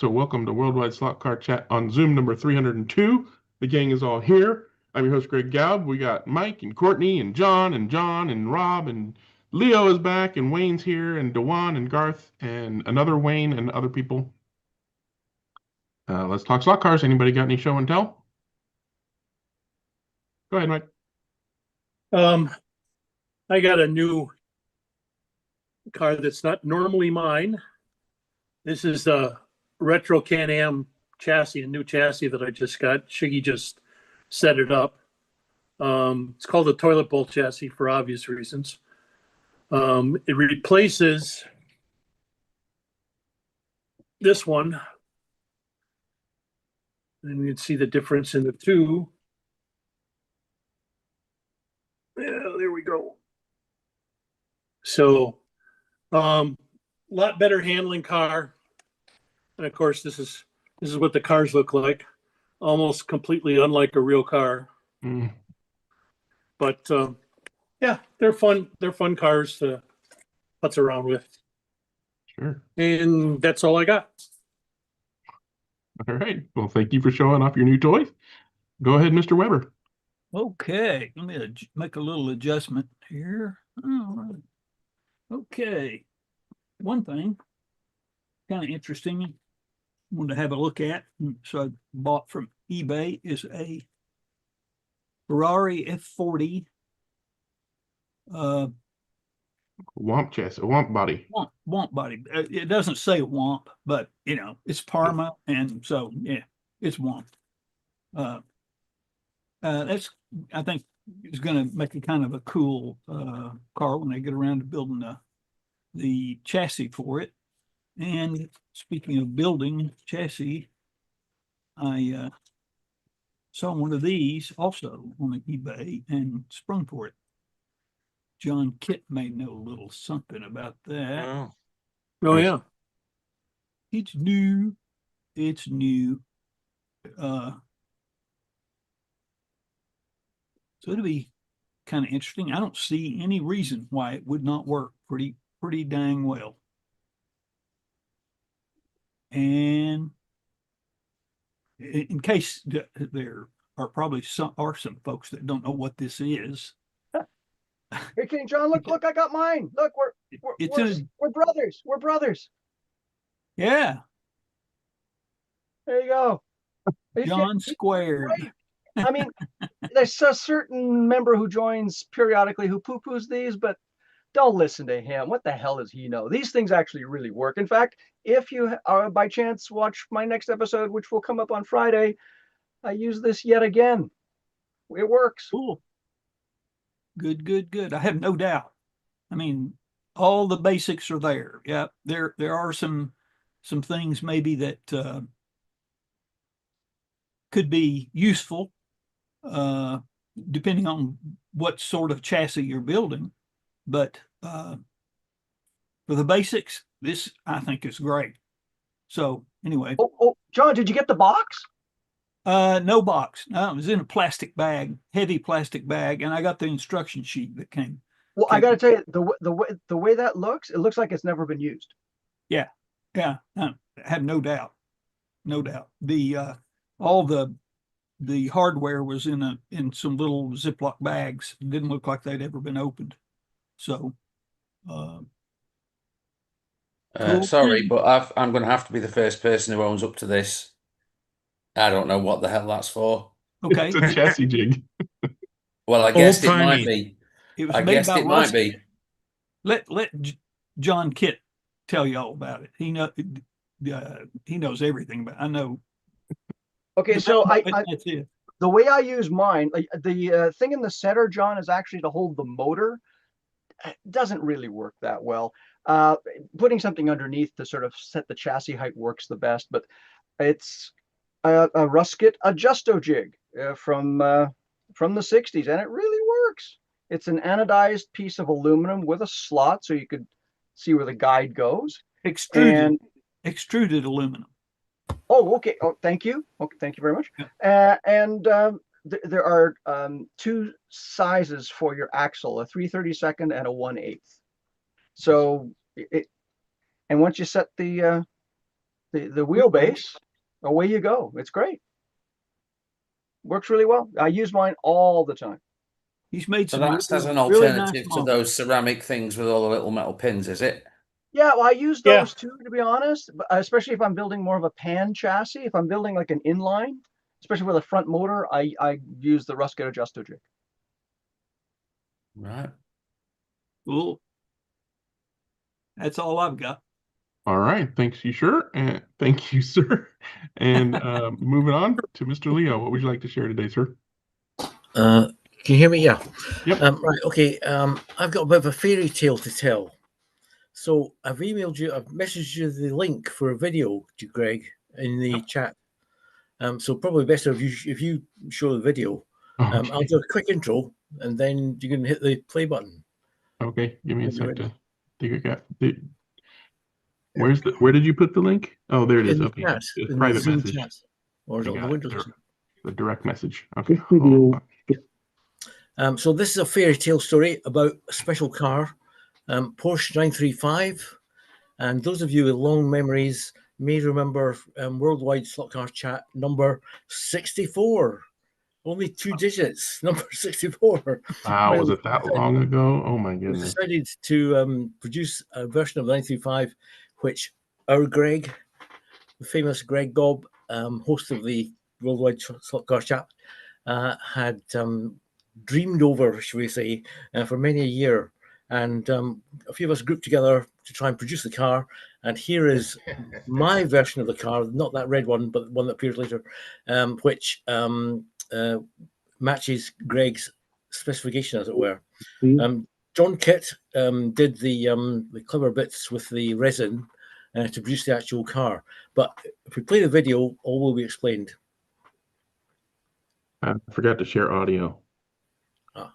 So welcome to Worldwide Slot Car Chat on Zoom number 302. The gang is all here. I'm your host, Greg Gaub. We got Mike and Courtney and John and Rob and Leo is back and Wayne's here and Dewan and Garth and another Wayne and other people. Let's talk slot cars. Anybody got any show and tell? Go ahead, Mike. I got a new car that's not normally mine. This is a retro Can-Am chassis, a new chassis that I just got. Shiggy just set it up. It's called a toilet bowl chassis for obvious reasons. It replaces this one. And you can see the difference in the two. Yeah, there we go. So, lot better handling car. And of course, this is what the cars look like. Almost completely unlike a real car. Mm. But yeah, they're fun. They're fun cars to putz around with. Sure. And that's all I got. All right. Well, thank you for showing off your new toys. Go ahead, Mr. Weber. Okay, let me make a little adjustment here. All right. Okay, one thing kind of interesting, I wanted to have a look at, so I bought from eBay, is a Ferrari F40 Womp chassis, womp body. Womp body. It doesn't say womp, but you know it's Parma, and so yeah, it's womp. That's, I think, is going to make a kind of a cool car when they get around to building the chassis for it. And speaking of building chassis, I saw one of these also on eBay and sprung for it. John Kitt may know a little something about that. Oh yeah. It's new. It's new. So it'll be kind of interesting. I don't see any reason why it would not work pretty dang well. And in case there are probably some folks that don't know what this is. Hey, King John, look, I got mine. Look, we're brothers. We're brothers. Yeah. There you go. John squared. Right. I mean, there's a certain member who joins periodically who poo-poos these, but don't listen to him. What the hell does he know? These things actually really work. In fact, if you by chance watch my next episode, which will come up on Friday, I use this yet again. It works. Cool. Good. I have no doubt. I mean, all the basics are there. Yeah, there are some things maybe that could be useful, depending on what sort of chassis you're building. But for the basics, this I think is great. So anyway. Oh, John, did you get the box? No box. No, it was in a plastic bag, heavy plastic bag, and I got the instruction sheet that came. Well, I got to tell you, the way that looks, it looks like it's never been used. Yeah, I have no doubt. The all the hardware was in some little Ziploc bags. It didn't look like they'd ever been opened. So, Sorry, thing. but I'm going to have to be the first person who owns up to this. I don't know what the hell that's for. Okay. It's a chassis jig. Well, I guessed it might be. It was I made guessed by it might Rusty. be. Let John Kitt tell you all about it. He knows everything about it. I know. Okay, so That's it. the way I use mine, like the thing in the center, John, is actually to hold the motor. It doesn't really work that well. Putting something underneath to sort of set the chassis height works the best, but it's a Rusket Adjusto jig from the 60s, and it really works. It's an anodized piece of aluminum with a slot so you could see where the guide goes. Extruded aluminum. Oh, okay. Oh, thank you. Okay, thank you very much. Yeah. There are two sizes for your axle: a 3/32 and a 1/8. So, and once you set the the wheelbase, away you go. It's great. Works really well. I use mine all the time. He's made So some that's as an really nice alternative to models. those ceramic things with all the little metal pins, is it? Yeah, well, I use Yeah. those too, to be honest, especially if I'm building more of a pan chassis. If I'm building like an inline, especially with a front motor, I use the Rusket adjusto jig. Right. Cool. That's all I've got. All right. Thanks, you, sir. And thank you, sir. And moving on to Mr. Leo. What would you like to share today, sir? Can you hear me? Yeah. Yep. Right. Okay. I've got a bit of a fairy tale to tell. So I've messaged you the link for a video to Greg in the chat. So probably better if you show the video. Okay. I'll do a quick intro and then you can hit the play button. Okay. Give me a When you're sec to ready. think I got where did you put the link? Oh, there it is. In the Okay. chat, It's in the private Zoom message. chat, or is it I on the got it. Windows? The direct message. Okay. This video So this is a fairy tale story about a special car, Porsche 935. And those of you with long memories may remember Worldwide Slot Car Chat number 64. Only 2 digits, number 64. Wow, was it that long ago? Oh my We goodness. decided to produce a version of the 935, which our Greg, the famous Greg Gobb, host of the Worldwide Slot Car Chat, had dreamed over, shall we say, for many a year. And a few of us grouped together to try and produce the car. And here is my version of the car, not that red one, but one that appears later, which matches Greg's specification, as it were. John Kitt did the clever bits with the resin to produce the actual car. But if we play the video, all will be explained. I forgot to share audio. Ah.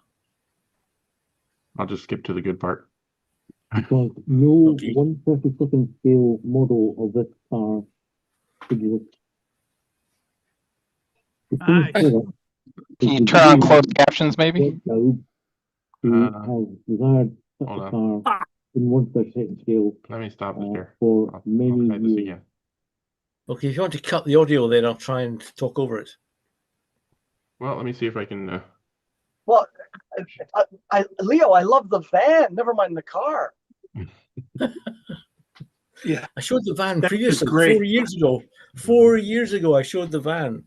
I'll just skip to the good part. because no Okay. 1/32nd scale model of this car exists. The finished Nice. product Can is you the turn on dream closed captions, maybe? Greg Gobb, who has desired such hold a on. car in 1/32nd scale Let me stop this here. for I'll many try this years. again. Okay, if you want to cut the audio, then I'll try and talk over it. Well, let me see if I can. Well, Leo, I love the van. Never mind the car. Yeah. I showed the van That was previously, great. 4 years ago. 4 years ago, I showed the van.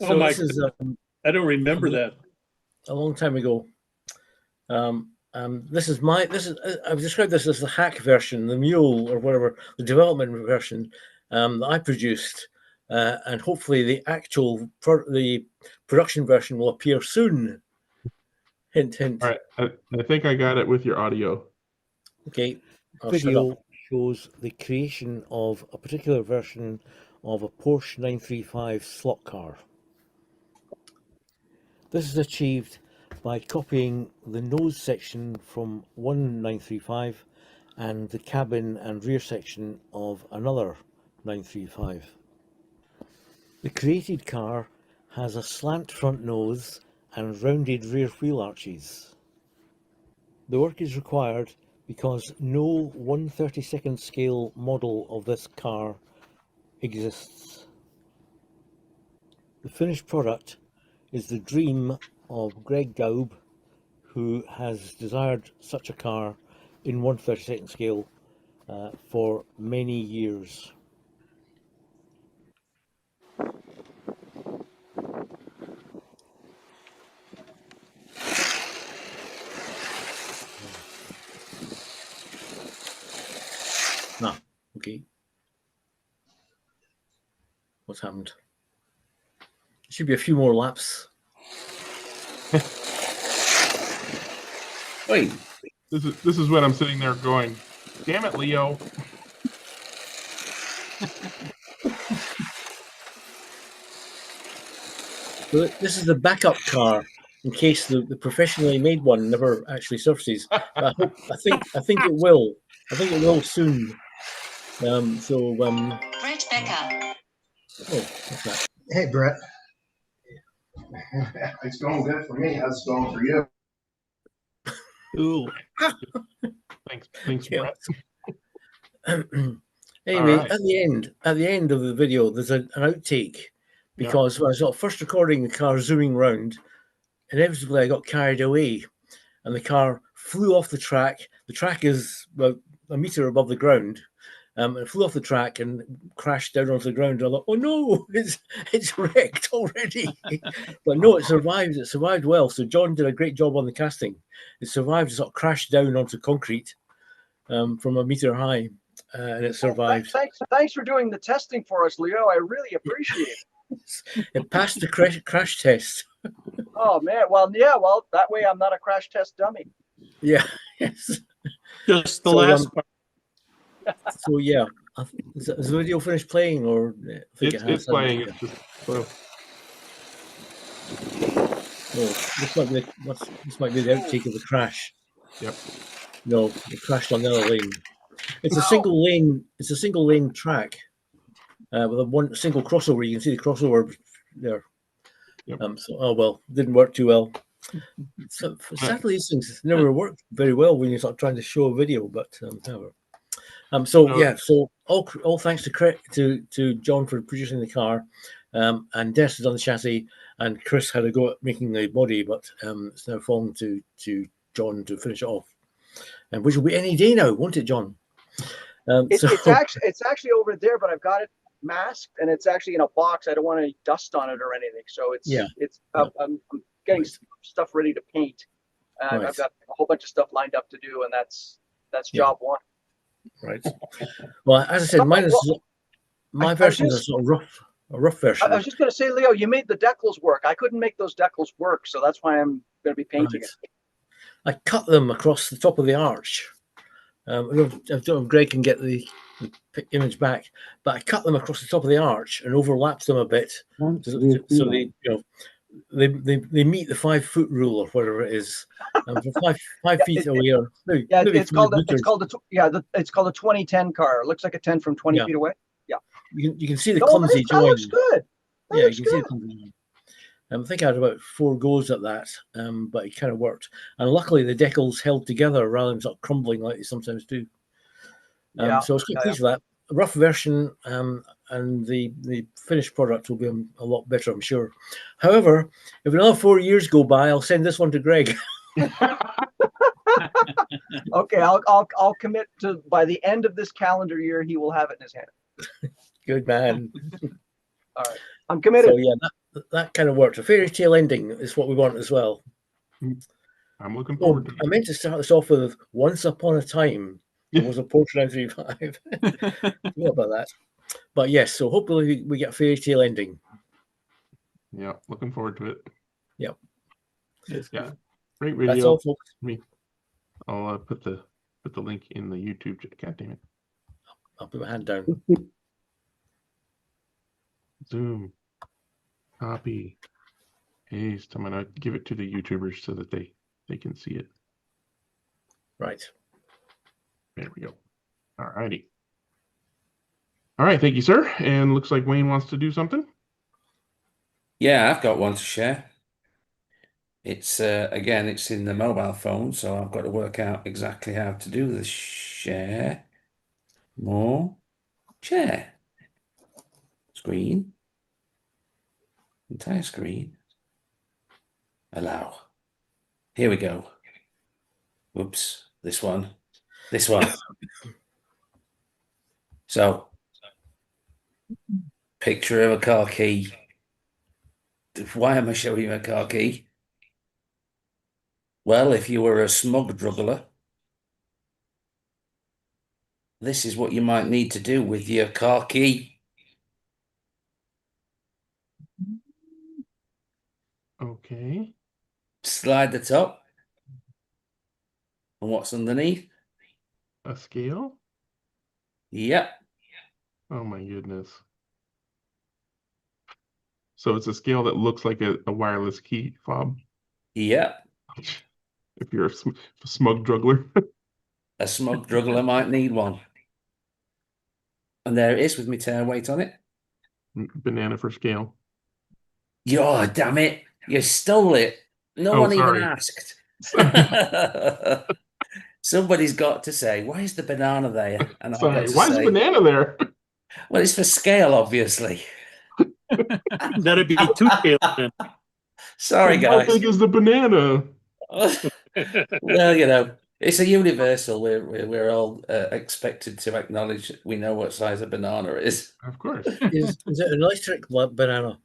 Oh So my this is I don't remember that. a long time ago. This is I've described this as the hack version, the mule or whatever, the development version that I produced, and hopefully the production version will appear soon. Hint, hint. All right. I think I got it with your audio. Okay, I'll shut up. Video shows the creation of a particular version of a Porsche 935 slot car. This is achieved by copying the nose section from one 935 and the cabin and rear section of another 935. The created car has a slant front nose and rounded rear wheel arches. The work is required because no 1/32nd scale model of this car exists. The finished product is the dream of Greg Gobb, who has desired such a car in 1/32nd scale for many years. Okay. What's happened? Should be a few more laps. Wait. This is when I'm sitting there going, damn it, Leo. So this is the backup car in case the professionally made one never actually surfaces. But I think it will. I think it will soon. Brett Becker. Oh, what's that? Hey, Brett. It's going good for me. How's it going for you? Cool. Thanks, Yeah. Brett. Anyway, right. at the end of the video, there's an outtake because when I was first recording the car zooming round, inevitably I got carried away, and the car flew off the track. The track is about a meter above the ground. It flew off the track and crashed down onto the ground. I thought, oh no, it's wrecked already. But no, it survived. It survived well. So John did a great job on the casting. It survived. It sort of crashed down onto concrete from a meter high, and it survived. Thanks for doing the testing for us, Leo. I really appreciate it. It passed the crash test. Oh man, well that way I'm not a crash test dummy. Yeah, yes. Just the So, last part. So yeah, is the video finished playing, or I think It's playing. It's just slow. No, this might be the outtake of the crash. Yep. No, it crashed on the other lane. It's a single lane. It's a single lane track with a one single crossover. You can see the crossover there. Yep. So oh well, didn't work too well. So sadly, these things never work very well when you're sort of trying to show a video. But however, so all thanks to John for producing the car, and Des has done the chassis, and Chris had a go at making the body, but it's now fallen to John to finish it off, and which will be any day now, won't it, John? It's actually over there, but I've got it masked, and it's actually in a box. I don't want any dust on it or anything, so I'm getting stuff ready to paint. Right. I've got a whole bunch of stuff lined up to do, and that's job one. Right. Well, as I said, my version is a rough version. I was just going to say, Leo, you made the decals work. I couldn't make those decals work, so that's why I'm going to be painting it. I cut them across the top of the arch. I don't know if Greg can get the image back, but I cut them across the top of the arch and overlapped them a bit, so they meet the 5 foot rule or whatever it is. For 5 feet away, or maybe it's called a 2010 car. It looks like a 10 from 20 feet away. Yeah, you can see the clumsy join. That looks good. You can see the clumsy. I think I had about 4 goes at that, but it kind of worked. And luckily, the decals held together rather than sort of crumbling like they sometimes do. So I was quite pleased with that. A rough version, and the finished product will be a lot better, I'm sure. However, if another 4 years go by, I'll send this one to Greg. Okay, I'll commit to by the end of this calendar year, he will have it in his hand. Good man. All right, I'm committed. So yeah, that kind of worked. A fairy tale ending is what we want as well. I'm looking forward to it. I meant to start this off with "Once Upon a Time." There was a Porsche 935. What about that? But yes, so hopefully we get a fairy tale ending. Yeah, looking forward to it. Yep. Yeah, great video. That's all, folks. I'll put the link in the YouTube. God damn it! I'll put my hand down. Zoom, copy, paste. I'm gonna give it to the YouTubers so that they can see it. Right. There we go. All righty. All right, thank you, sir. And looks like Wayne wants to do something. Yeah, I've got one to share. It's again, it's in the mobile phone, so I've got to work out exactly how to do the share. More share. Screen. Entire screen. Allow. Here we go. Whoops. This one. So, picture of a car key. Why am I showing you a car key? Well, if you were a smug druggler, this is what you might need to do with your car key. Okay. Slide the top. And what's underneath? A scale? Yep. Oh my goodness. So it's a scale that looks like a wireless key fob. Yep. If you're a smug druggler. A smug druggler might need one. And there it is with my turn weight on it. Banana for scale. Oh, damn it. You stole it. No one sorry. even asked. Somebody's got to say, why is the banana there? And I've got Sorry, to why is the say, banana there? well, it's for scale, obviously. That'd be two scales then. Sorry, How guys. big is the banana? Well, you know, it's a universal. We're all expected to acknowledge we know what size a banana is. Of course, Is it an electric banana?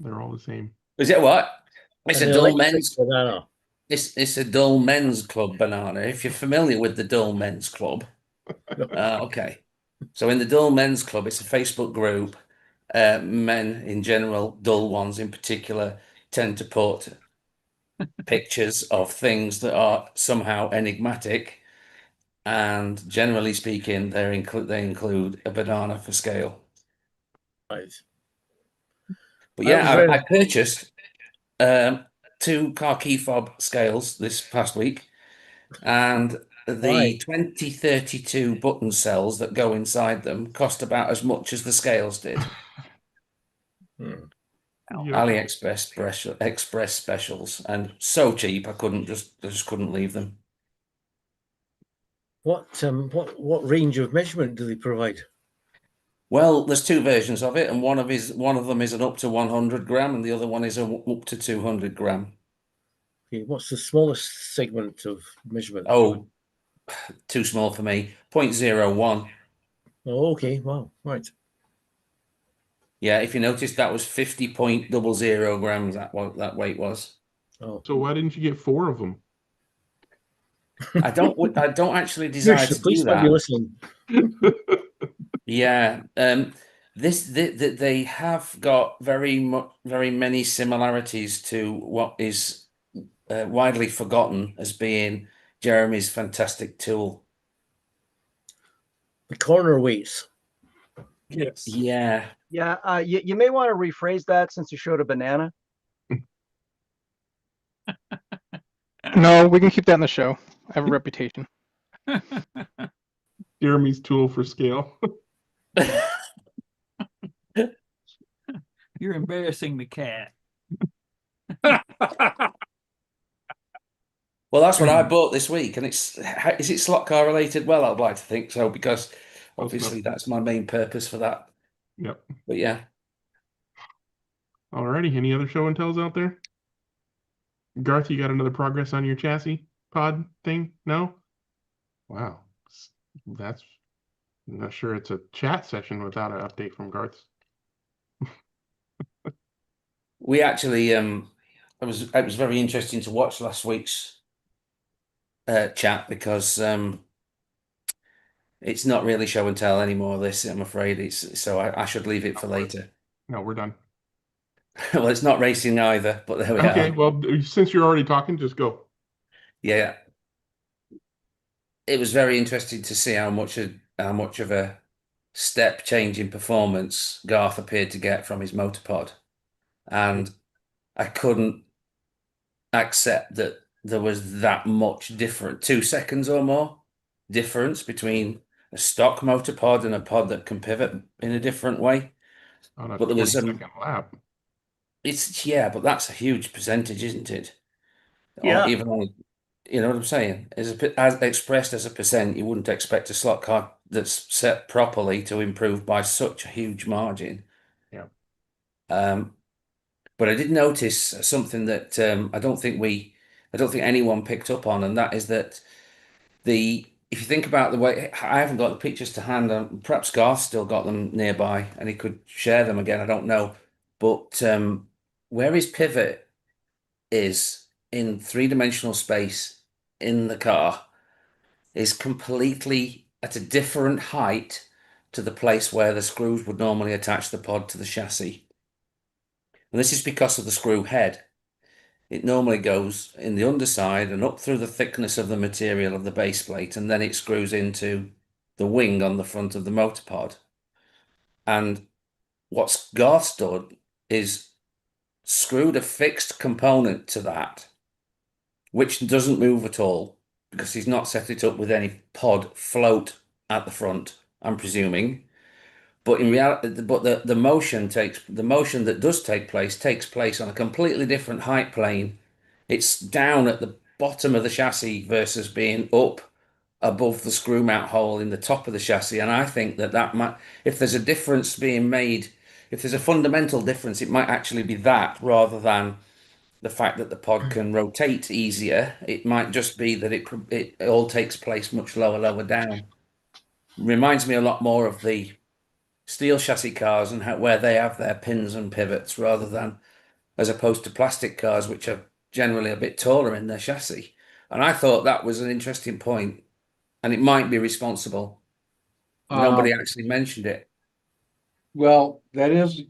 they're all the same. Is it what? It's An a dull electric men's. banana. It's a dull men's club banana. If you're familiar with the dull men's club, okay. So in the dull men's club, it's a Facebook group. Men in general, dull ones in particular, tend to put pictures of things that are somehow enigmatic, and generally speaking, they include a banana for scale. Right. But That was yeah, very I purchased two car key fob scales this past week, and the Why? 2032 button cells that go inside them cost about as much as the scales did. Hmm. Yep. Express specials, and so cheap I just couldn't leave them. What range of measurement do they provide? Well, there's two versions of it, and one of them is an up to 100 gram, and the other one is a up to 200 gram. Okay, what's the smallest segment of measurement? Oh, too small for me. 0.01. Oh, okay. Wow. Right. Yeah, if you notice, that was 50.00 grams. That weight was. Oh, So why didn't you get four of them? I don't actually desire Gosh, the to do police might be that. listening. Yeah. They have got very many similarities to what is widely forgotten as being Jeremy's fantastic tool. The corner weights. Yes. Yeah. Yeah, you may want to rephrase that since you showed a banana. No, we can keep that in the show. I have a reputation. Jeremy's tool for scale. You're embarrassing the cat. Well, that's what I bought this week, and is it slot car related? Well, I'd like to think so, because obviously that's my main purpose for that. Yep. But yeah. Alrighty, any other show and tells out there? Garth, you got another progress on your chassis pod thing? No? Wow. I'm not sure it's a chat session without an update from Garth's. We actually it was very interesting to watch last week's chat, because it's not really show and tell anymore, this, I'm afraid. I should leave it for later. No, we're done. Well, it's not racing either, but there we Okay, are. well, since you're already talking, just go. Yeah. It was very interesting to see how much of a step change in performance Garth appeared to get from his motorpod. And I couldn't accept that there was that much different, 2 seconds or more difference between a stock motorpod and a pod that can pivot in a different way. On a But there was 20-second lap. but that's a huge percentage, isn't it? Or Yeah. even on, you know what I'm saying? As expressed as a percent, you wouldn't expect a slot car that's set properly to improve by such a huge margin. Yeah. But I did notice something that I don't think anyone picked up on, and that is that if you think about the way, I haven't got the pictures to hand, perhaps Garth still got them nearby and he could share them again, I don't know. But where his pivot is in three-dimensional space in the car is completely at a different height to the place where the screws would normally attach the pod to the chassis. And this is because of the screw head. It normally goes in the underside and up through the thickness of the material of the base plate, and then it screws into the wing on the front of the motor pod. And what Garth's done is screwed a fixed component to that, which doesn't move at all, because he's not set it up with any pod float at the front, I'm presuming. But in reality, the motion that does take place takes place on a completely different height plane. It's down at bottom of the chassis versus being up above the screw mount hole in the top of the chassis. And I think that might, if there's a difference being made, if there's a fundamental difference, it might actually be that rather than the fact that the pod can rotate easier. It might just be that it all takes place much lower down. Reminds me a lot more of the steel chassis cars and where they have their pins and pivots rather than as opposed to plastic cars, which are generally a bit taller in their chassis. And I thought that was an interesting point, and it might be responsible. Nobody actually mentioned it. Well, that is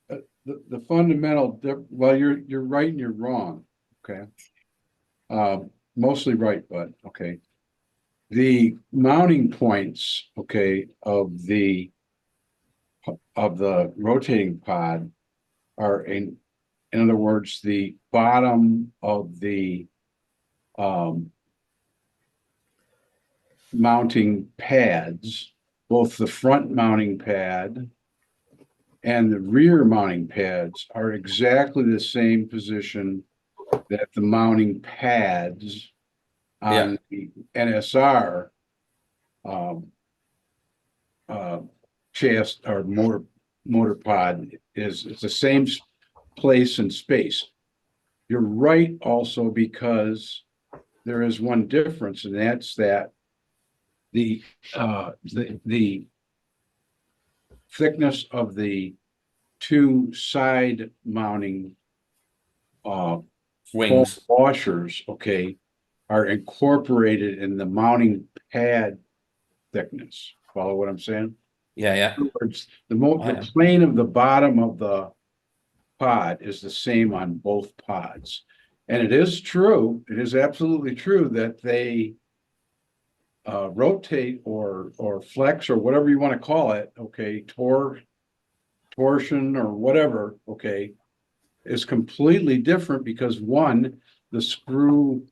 the fundamental. Well, you're right and you're wrong. Okay. Mostly right, but okay. The mounting points, okay, of the rotating pod are in other words, the bottom of the mounting pads, both the front mounting pad and the rear mounting pads are exactly the same position that the mounting pads on the NSR chassis or motor pod is. It's the same place and space. You're right also because there is one difference, and that's that the thickness of the two side mounting wings washers, okay, are incorporated in the mounting pad thickness. Follow what I'm saying? Yeah. In other words, the plane of the bottom of the pod is the same on both pods. And it is true, it is absolutely true that they rotate or flex or whatever you want to call it, okay, torsion or whatever, okay, is completely different because one, the screw,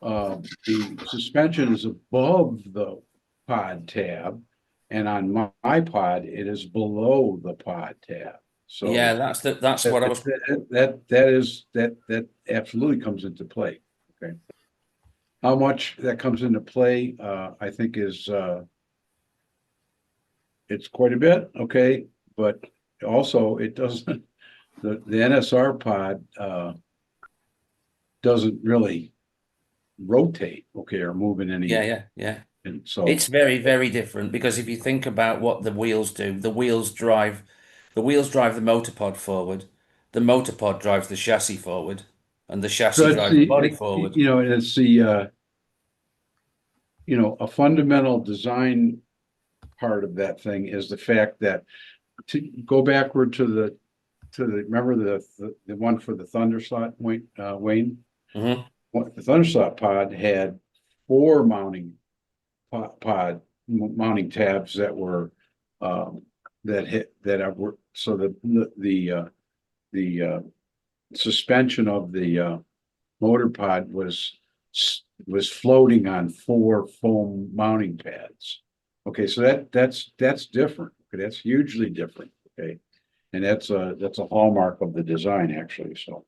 the suspension is above the pod tab, and on my pod, it is below the pod tab. So yeah, that's what I was. That absolutely comes into play. Okay. How much that comes into play, I think is it's quite a bit, okay, but also it doesn't the NSR pod doesn't really rotate, okay, or move in any. Yeah. And so it's very, very different because if you think about what the wheels do, the wheels drive the motor pod forward, the motor pod drives the chassis forward, and the chassis drives the body forward. You know, it's the a fundamental design part of that thing is the fact that to go backward to the remember the one for the Thunderslot, Wayne. Mm-hmm. The Thunderslot pod had four mounting tabs that were were so the suspension of the motor pod was floating on four foam mounting pads. Okay, so that's different. Okay, that's hugely different. Okay, and that's a hallmark of the design actually. So.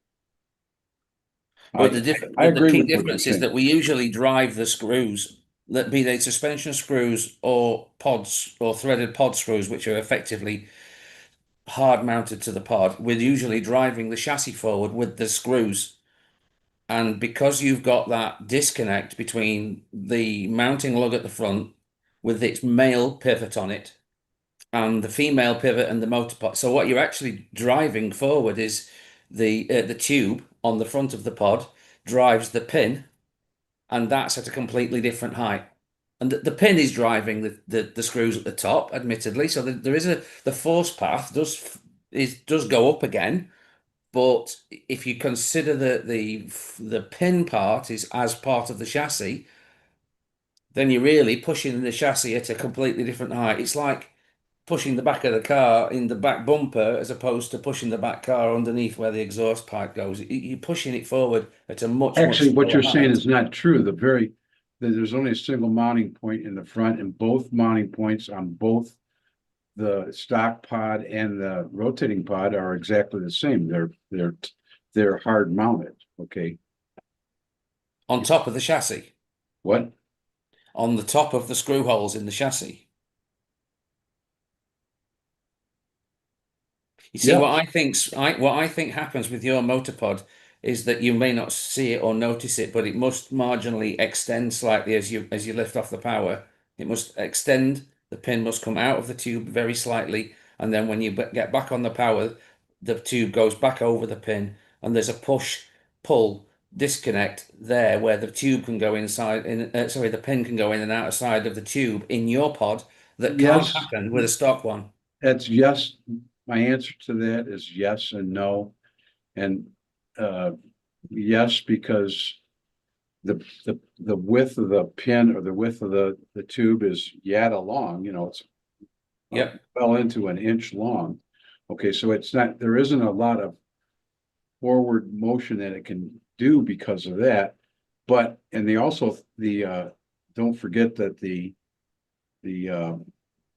But I the agree key with what difference you're is that we usually drive the screws, that be they suspension screws or pods or threaded pod screws, which are effectively hard mounted to the pod. We're usually driving the chassis forward with the screws. And because you've got that disconnect between the mounting lug at the front with its male pivot on it and the female pivot and the motor pod. So what you're actually driving forward is the tube on the front of the pod drives the pin, and that's at a completely different height. And the pin is driving the screws at the top, admittedly. So there is the force path does go up again, but if you consider the pin part is as part of the chassis, then you're really pushing the chassis at a completely different height. It's like pushing the back of the car in the back bumper as opposed to pushing the back car underneath where the exhaust pipe goes. You're pushing it forward at a much what you're saying height. is not true. There's only a single mounting point in the front, and both mounting points on both the stock pod and the rotating pod are exactly the same. They're hard mounted. Okay. On top of the chassis. What? On the top of the screw holes in the chassis. You see, Yeah. what I think happens with your motor pod is that you may not see it or notice it, but it must marginally extend slightly as you lift off the power. It must extend. The pin must come out of the tube very slightly, and then when you get back on the power, the tube goes back over the pin, and there's a pull disconnect there where the tube can go inside. The pin can go in and outside of the tube in your pod that can't Yes. happen with a stock one. That's yes. My answer to that is yes and no. And yes, because the width of the pin or the width of the tube is yada long, it's well into an inch long. Okay, so there isn't a lot of forward motion that it can do because of that. But don't forget that the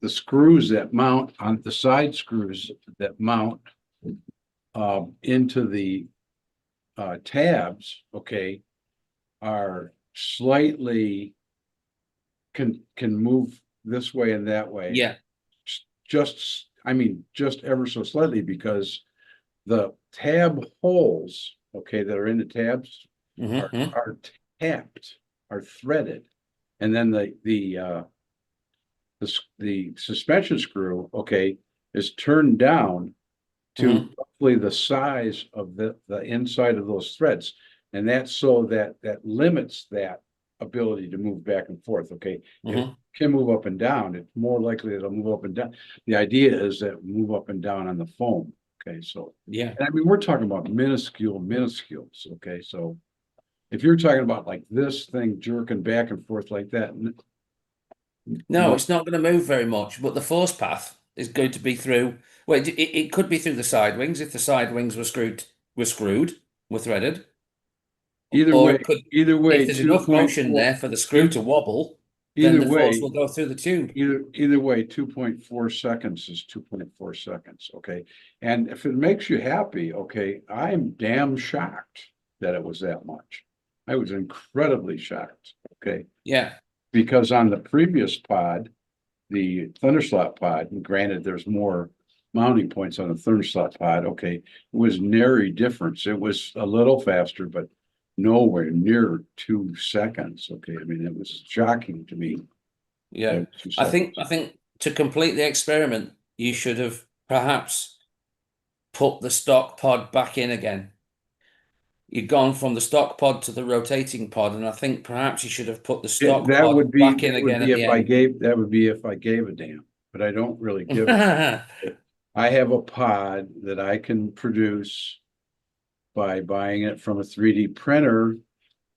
screws that mount on the side screws that mount into the tabs, okay, are slightly can move this way and that way. Yeah. Just ever so slightly, because the tab holes, okay, that are in the tabs are tapped, are threaded, and then the suspension screw, okay, is turned down to roughly the size of the inside of those threads. And that's so that limits that ability to move back and forth. Okay. It can move up and down. It's more likely it'll move up and down. The idea is that it move up and down on the foam. Okay. So, yeah. And we're talking about minuscules. Okay. So if you're talking about like this thing jerking back and forth like that. No, it's not going to move very much, but the force path is going to be through. Well, it could be through the side wings if the side wings were threaded. Either Or way, if there's enough motion there for the screw to wobble, then the force will go through the tube. Either way, 2.4 seconds is 2.4 seconds. Okay. And if it makes you happy, okay, I'm damn shocked that it was that much. I was incredibly shocked. Okay. Yeah. Because on the previous pod, the Thunderslot pod, and granted there's more mounting points on the Thunderslot pod, okay, it was nary difference. It was a little faster, but nowhere near 2 seconds. Okay. I mean, it was shocking to me. Yeah. I think to complete the experiment, you should have perhaps put the stock pod back in again. You've gone from the stock pod to the rotating pod, and I think perhaps you should have put the stock pod back in again at the end. That would be if I gave a damn, but I don't really give a I have a pod that I can produce by buying it from a 3D printer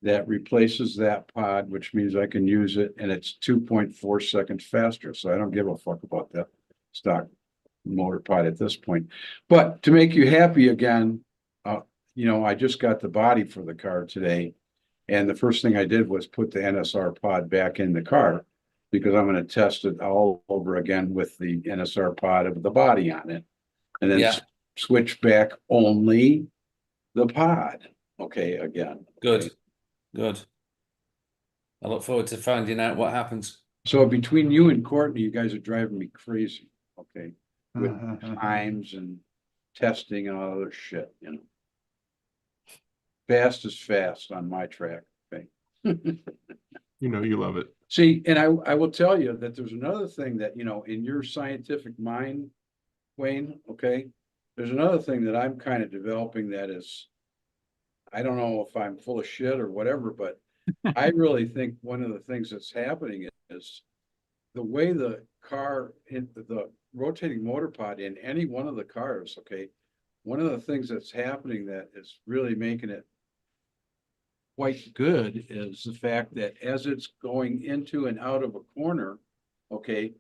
that replaces that pod, which means I can use it, and it's 2.4 seconds faster. So I don't give a fuck about that stock motor pod at this point. But to make you happy again, I just got the body for the car today, and the first thing I did was put the NSR pod back in the car because I'm going to test it all over again with the NSR pod of the body on it, and then switch back only the pod. Okay, again. Good. I look forward to finding out what happens. So between you and Courtney, you guys are driving me crazy. Okay, with times and testing and all other shit. Fast is fast on my track. Okay. You love it. See, and I will tell you that there's another thing that, in your scientific mind, Wayne, okay, there's another thing that I'm kind of developing that is, I don't know if I'm full of shit or whatever, but I really think one of the things that's happening is the way the car, the rotating motor pod in any one of the cars, okay, one of the things that's happening that is really making it quite good is the fact that as it's going into and out of a corner, okay,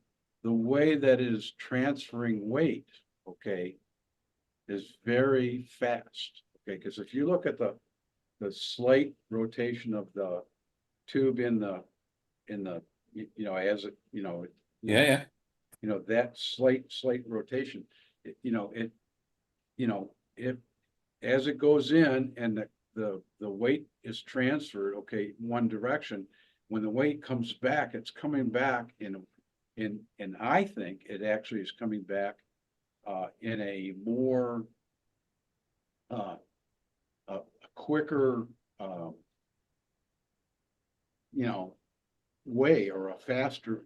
the way that it is transferring weight, okay, is very fast. Okay, because if you look at the slight rotation of the tube in the as it that slight rotation, it as it goes in and the weight is transferred, okay, one direction. When the weight comes back, it's coming back and I think it actually is coming back in a more a quicker way, or a faster,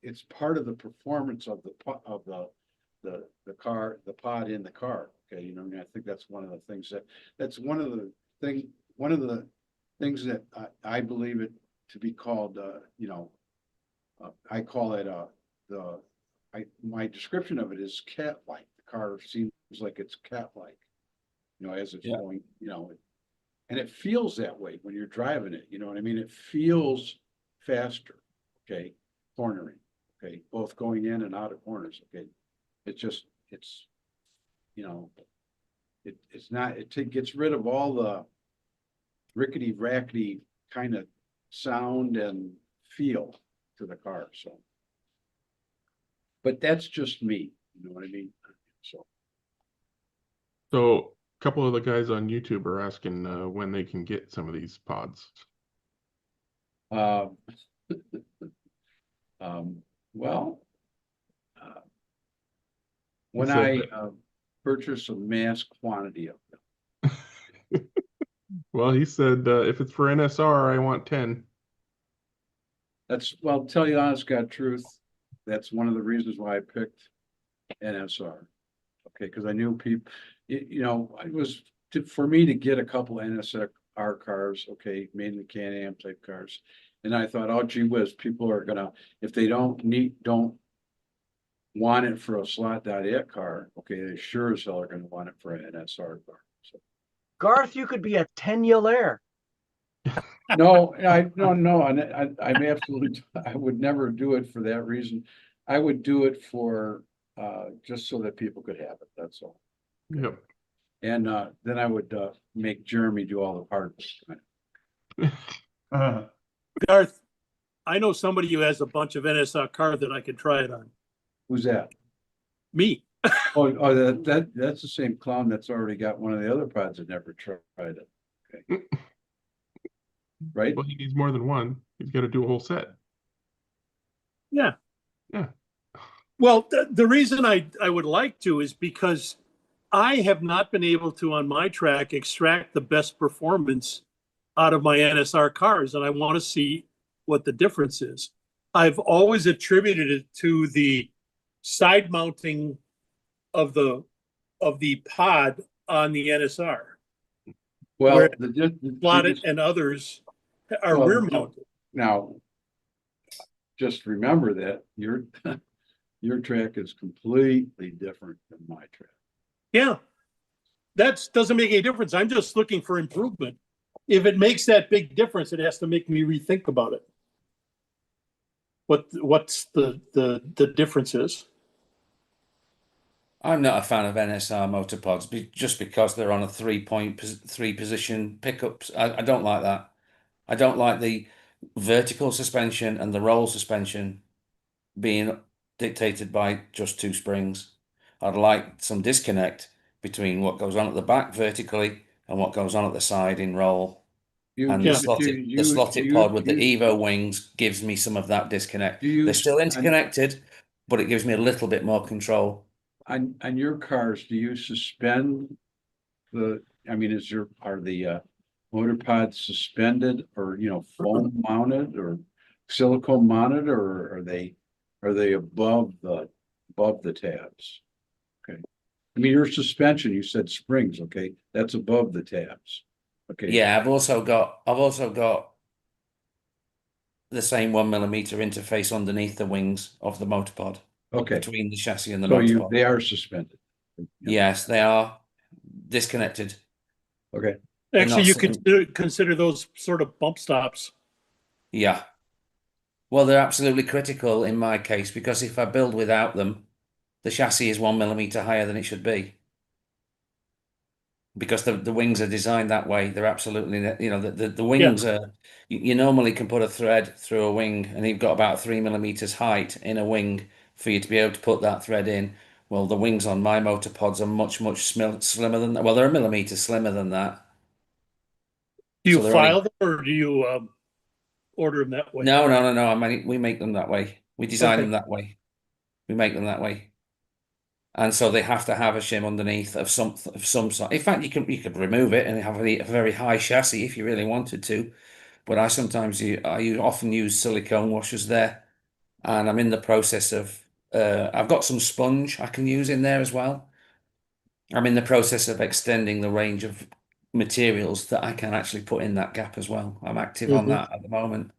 it's part of the performance of the car, the pod in the car. Okay, I mean, I think that's one of the things that's one of the things that I believe it to be called, I call it my description of it is cat-like. The car seems like it's cat-like, as it's going, and it feels that way when you're driving it. You know what I mean? It feels faster. Okay, cornering. Okay, both going in and out of corners. Okay, it's it's not. It gets rid of all the rickety rackety kind of sound and feel to the car. So, but that's just me. You know what I mean? So a couple of the guys on YouTube are asking when they can get some of these pods. Well, when said I that- purchase a mass quantity of them. Well, he said if it's for NSR, I want 10. Well, tell you honest God truth, that's one of the reasons why I picked NSR. Okay, because I knew people, it was for me to get a couple NSR cars, okay, mainly Can-Am type cars. And I thought, oh, gee whiz, people are gonna, if they don't want it for a slot.it car, okay, they sure as hell are gonna want it for an NSR car. So. Garth, you could be a 10-year. No, and I'm absolutely, I would never do it for that reason. I would do it for just so that people could have it. That's all. Yep. And then I would make Jeremy do all the parts. Garth, I know somebody who has a bunch of NSR cars that I could try it on. Who's that? Me. That's the same clown that's already got one of the other pods that never tried it. Okay. Right? Well, he needs more than one. He's got to do a whole set. Yeah. Yeah. Well, the reason I would like to is because I have not been able to, on my track, extract the best performance out of my NSR cars, and I want to see what the difference is. I've always attributed it to the side mounting of the pod on the NSR. Well, where the slotted and others are Well, rear mounted. Now, just remember that your track is completely different than my track. Yeah, that doesn't make any difference. I'm just looking for improvement. If it makes that big difference, it has to make me rethink about it. What's the difference is? I'm not a fan of NSR motorpods just because they're on a three position pickups. I don't like that. I don't like the vertical suspension and the roll suspension being dictated by just two springs. I'd like some disconnect between what goes on at the back vertically and what goes on at the side in roll. And the slotted pod with the Evo wings gives me some of that disconnect. They're still interconnected, but it gives me a little bit more control. On your cars, do you suspend are the motor pods suspended or foam mounted or silicone mounted, or are they above the tabs? Okay. I mean, your suspension, you said springs, okay, that's above the tabs. Okay. Yeah, I've also got the same 1mm interface underneath the wings of the motorpod. Okay. Between the chassis and the motorpod. They are suspended. Yes, they are disconnected. Okay. Actually, you consider those sort of bump stops. Yeah. Well, they're absolutely critical in my case because if I build without them, the chassis is 1mm higher than it should be. Because the wings are designed that way. They're absolutely, the wings are, you normally can put a thread through a wing and you've got about 3mm height in a wing for you to be able to put that thread in. Well, the wings on my motor pods are much, much slimmer than that. Well, they're a millimeter slimmer than that. Do you So they're file only... them or do you order them that way? No. I mean, we make them that way. We design Okay. them that way. We make them that way. And so they have to have a shim underneath of some sort. In fact, you could remove it and have a very high chassis if you really wanted to. But I often use silicone washers there, and I'm in the process of I've got some sponge I can use in there as well. I'm in the process of extending the range of materials that I can actually put in that gap as well. I'm active on Mhm. that at the moment.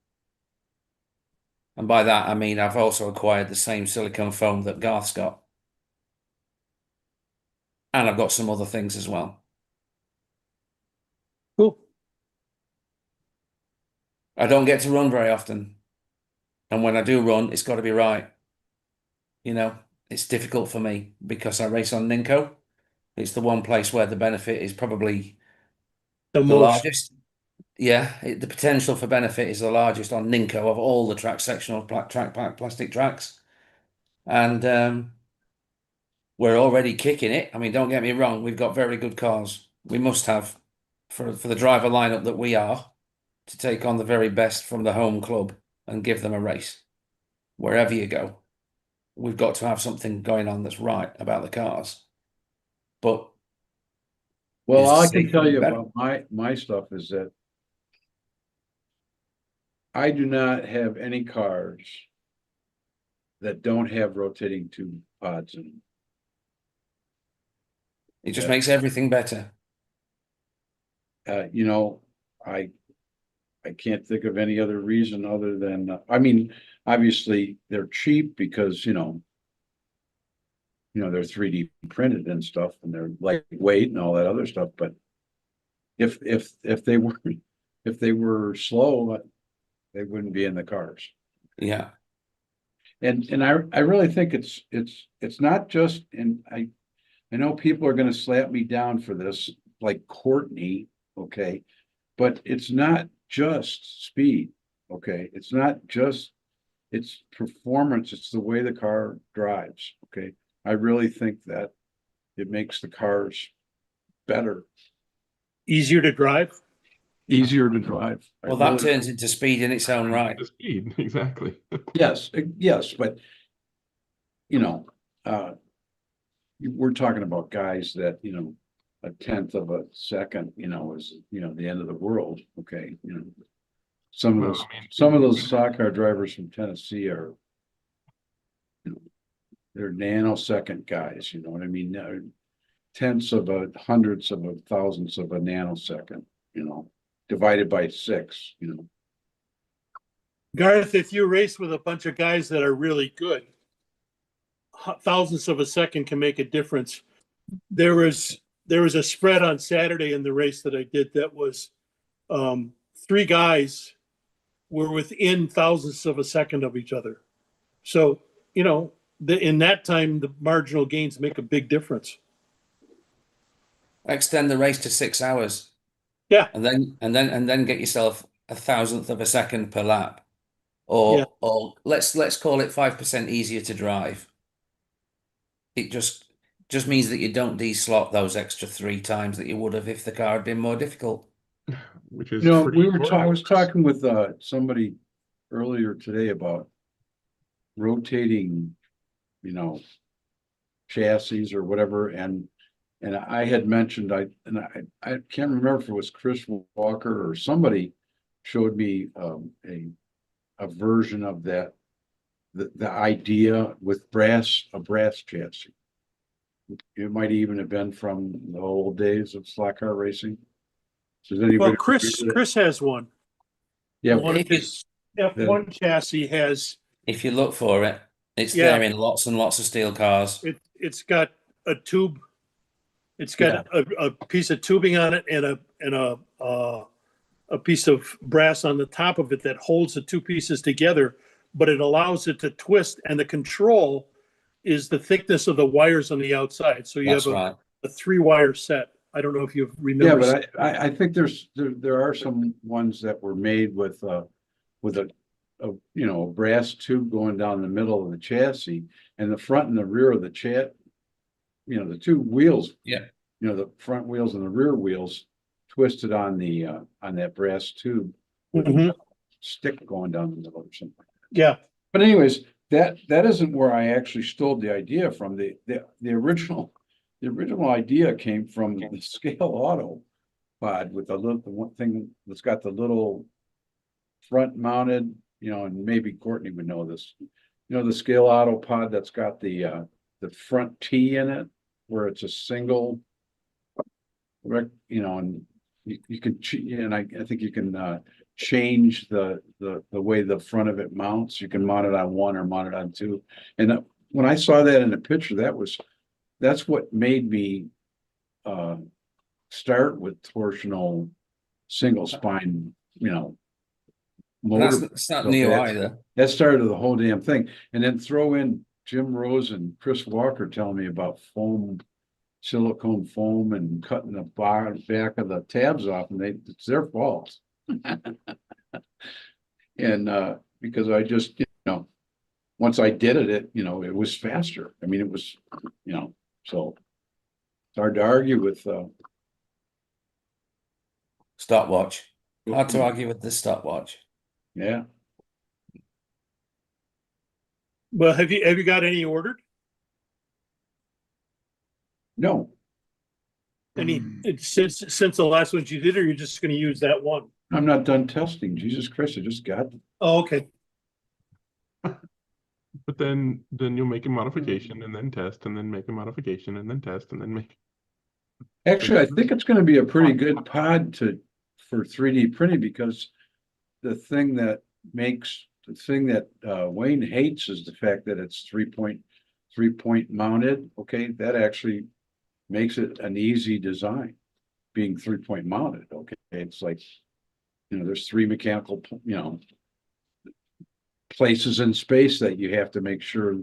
And by that, I mean I've also acquired the same silicone foam that Garth's got. And I've got some other things as well. Cool. I don't get to run very often. And when I do run, it's got to be right. You know, it's difficult for me because I race on Ninko. It's the one place where the benefit is probably The the most. largest. Yeah, the potential for benefit is the largest on Ninko of all the sectional plastic tracks. And we're already kicking it. I mean, don't get me wrong, we've got very good cars. We must have for the driver lineup that we are to take on the very best from the home club and give them a race. Wherever you go, we've got to have something going on that's right about the cars. But Well, is all the I can safety tell you better? about my stuff is that I do not have any cars that don't have rotating tube pods in them. It just Yeah. makes everything better. You know, I can't think of any other reason other than, I mean, obviously they're cheap because, they're 3D printed and stuff and they're lightweight and all that other stuff, but if they were slow, they wouldn't be in the cars. Yeah. And I really think it's not just, and I know people are gonna slap me down for this, like Courtney, okay? But it's not just speed, okay? It's not just, it's performance, it's the way the car drives, okay? I really think that it makes the cars better, Easier to drive. easier to drive. Well, that turns into speed in its own right. The speed, exactly. Yes, but we're talking about guys that, a tenth of a second, is, the end of the world. Okay. Some Well, of those stock car drivers from Tennessee are, they're nanosecond guys, you know what I mean? They're tenths of a hundredths of a thousandths of a nanosecond, divided by 6, Garth, if you race with a bunch of guys that are really good, thousandths of a second can make a difference. There was a spread on Saturday in the race that I did that was 3 guys were within thousandths of a second of each other. So, in that time, the marginal gains make a big difference. Extend the race to 6 hours. Yeah. And then get yourself a thousandth of a second per lap. Or let's call it 5% easier to drive. It just means that you don't de-slot those extra 3 times that you would have if the car had been more difficult. Which is I pretty was talking with somebody earlier today about rotating, chassis or whatever, and I had mentioned I can't remember if it was Chris Walker or somebody showed me a version of that, the idea with a brass chassis. It might even have been from the old days of slack car racing. Does anybody Well, Chris has one. Yeah, One of his F1 chassis has. If you look for it, it's Yeah. there in lots and lots of steel cars. It's got a tube. It's got a piece of tubing on it and a piece of brass on the top of it that holds the 2 pieces together, but it allows it to twist, and the control is the thickness of the wires on the outside. So you That's have right. a 3-wire set. I don't know if you remember. Yeah, but I think there are some ones that were made with a brass tube going down the middle of the chassis, and the front and the rear of the the two wheels, Yeah. the front wheels and the rear wheels twisted on the on that brass tube with Mhm. a stick going down the middle or something. Yeah. But anyways, that isn't where I actually stole the idea from. The original idea came from the Scale Auto pod with the one thing that's got the little front mounted, and maybe Courtney would know this. The Scale Auto pod that's got the front T in it, where it's a single, and you can, and I think you can change the way the front of it mounts. You can mount it on one or mount it on two. And when I saw that in the picture, that's what made me start with torsional single spine, motor. That's not So new either. that started the whole damn thing. And then throw in Jim Rose and Chris Walker telling me about silicone foam and cutting the back of the tabs off, and it's their fault. And because I just, once I did it, it was faster. I mean, it was, so it's hard to argue with Stopwatch. Hard to argue with the stopwatch. yeah. Well, have you got any ordered? No, Any since the last ones you did, or you're just going to use that one? I'm not done testing. Jesus Christ, I just got them. Oh, okay. But then you'll make a modification and then test and then make a modification and then test and then make. Actually, I think it's going to be a pretty good pod for 3D printing, because the thing that Wayne hates is the fact that it's 3-point mounted. Okay, that actually makes it an easy design, being 3-point mounted. Okay, it's like, there's 3 mechanical, places in space that you have to make sure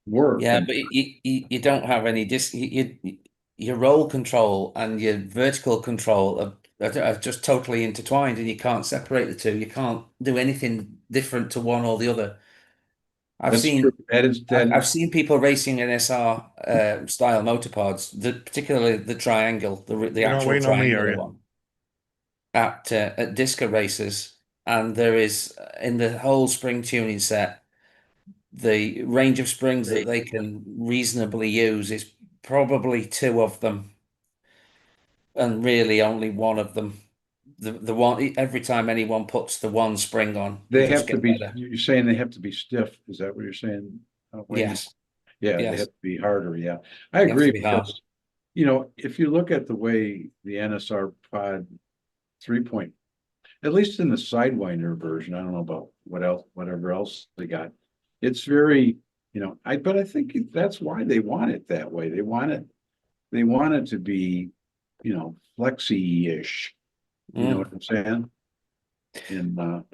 work. Yeah, but you don't have any your roll control and your vertical control are just totally intertwined, and you can't separate the two. You can't do anything different to one or the other. I've That's seen true. I've seen people racing NSR style motorpods, particularly the triangle, the actual triangular one, at Disco races, and there is in the whole spring tuning set, the range of springs that they can reasonably use is probably 2 of them, and really only 1 of them. The one, every time anyone puts the one spring on, They just have to get be, better. you're saying they have to be stiff. Is that what you're saying? Wayne? Yes, Yeah, they yes, have to be harder. Yeah, I they have to agree, be hard. because, if you look at the way the NSR pod 3-point, at least in the Sidewinder version, I don't know about whatever else they got. It's very, but I think that's why they want it that way. They want it to be, flexy-ish. You know what I'm saying? And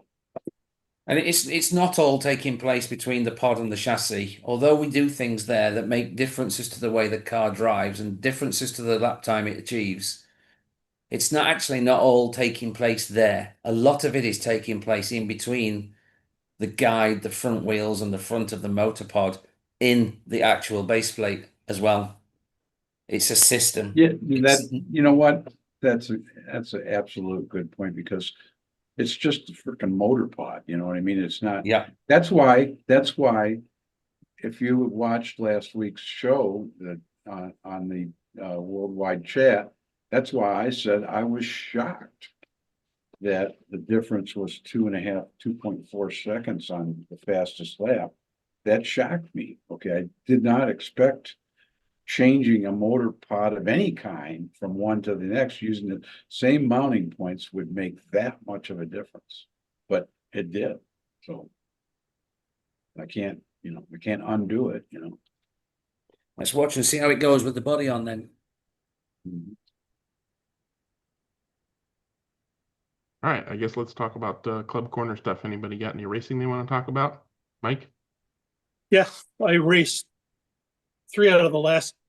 it's not all taking place between the pod and the chassis. Although we do things there that make differences to the way the car drives and differences to the lap time it achieves, it's not all taking place there. A lot of it is taking place in between the guide, the front wheels, and the front of the motor pod in the actual base plate as well. It's a system. Yeah, you know what? That's an absolute good point, because it's just a freaking motor pod. You know what I mean? It's not. Yeah. That's why. If you watched last week's show that on the worldwide chat, that's why I said I was shocked that the difference was 2.4 seconds on the fastest lap. That shocked me. Okay, I did not expect changing a motor pod of any kind from one to the next using the same mounting points would make that much of a difference, but it did. So I can't undo it. Let's watch and see how it goes with the body on then. All right, I guess let's talk about club corner stuff. Anybody got any racing they want to talk about? Mike? Yeah, I raced 3 out of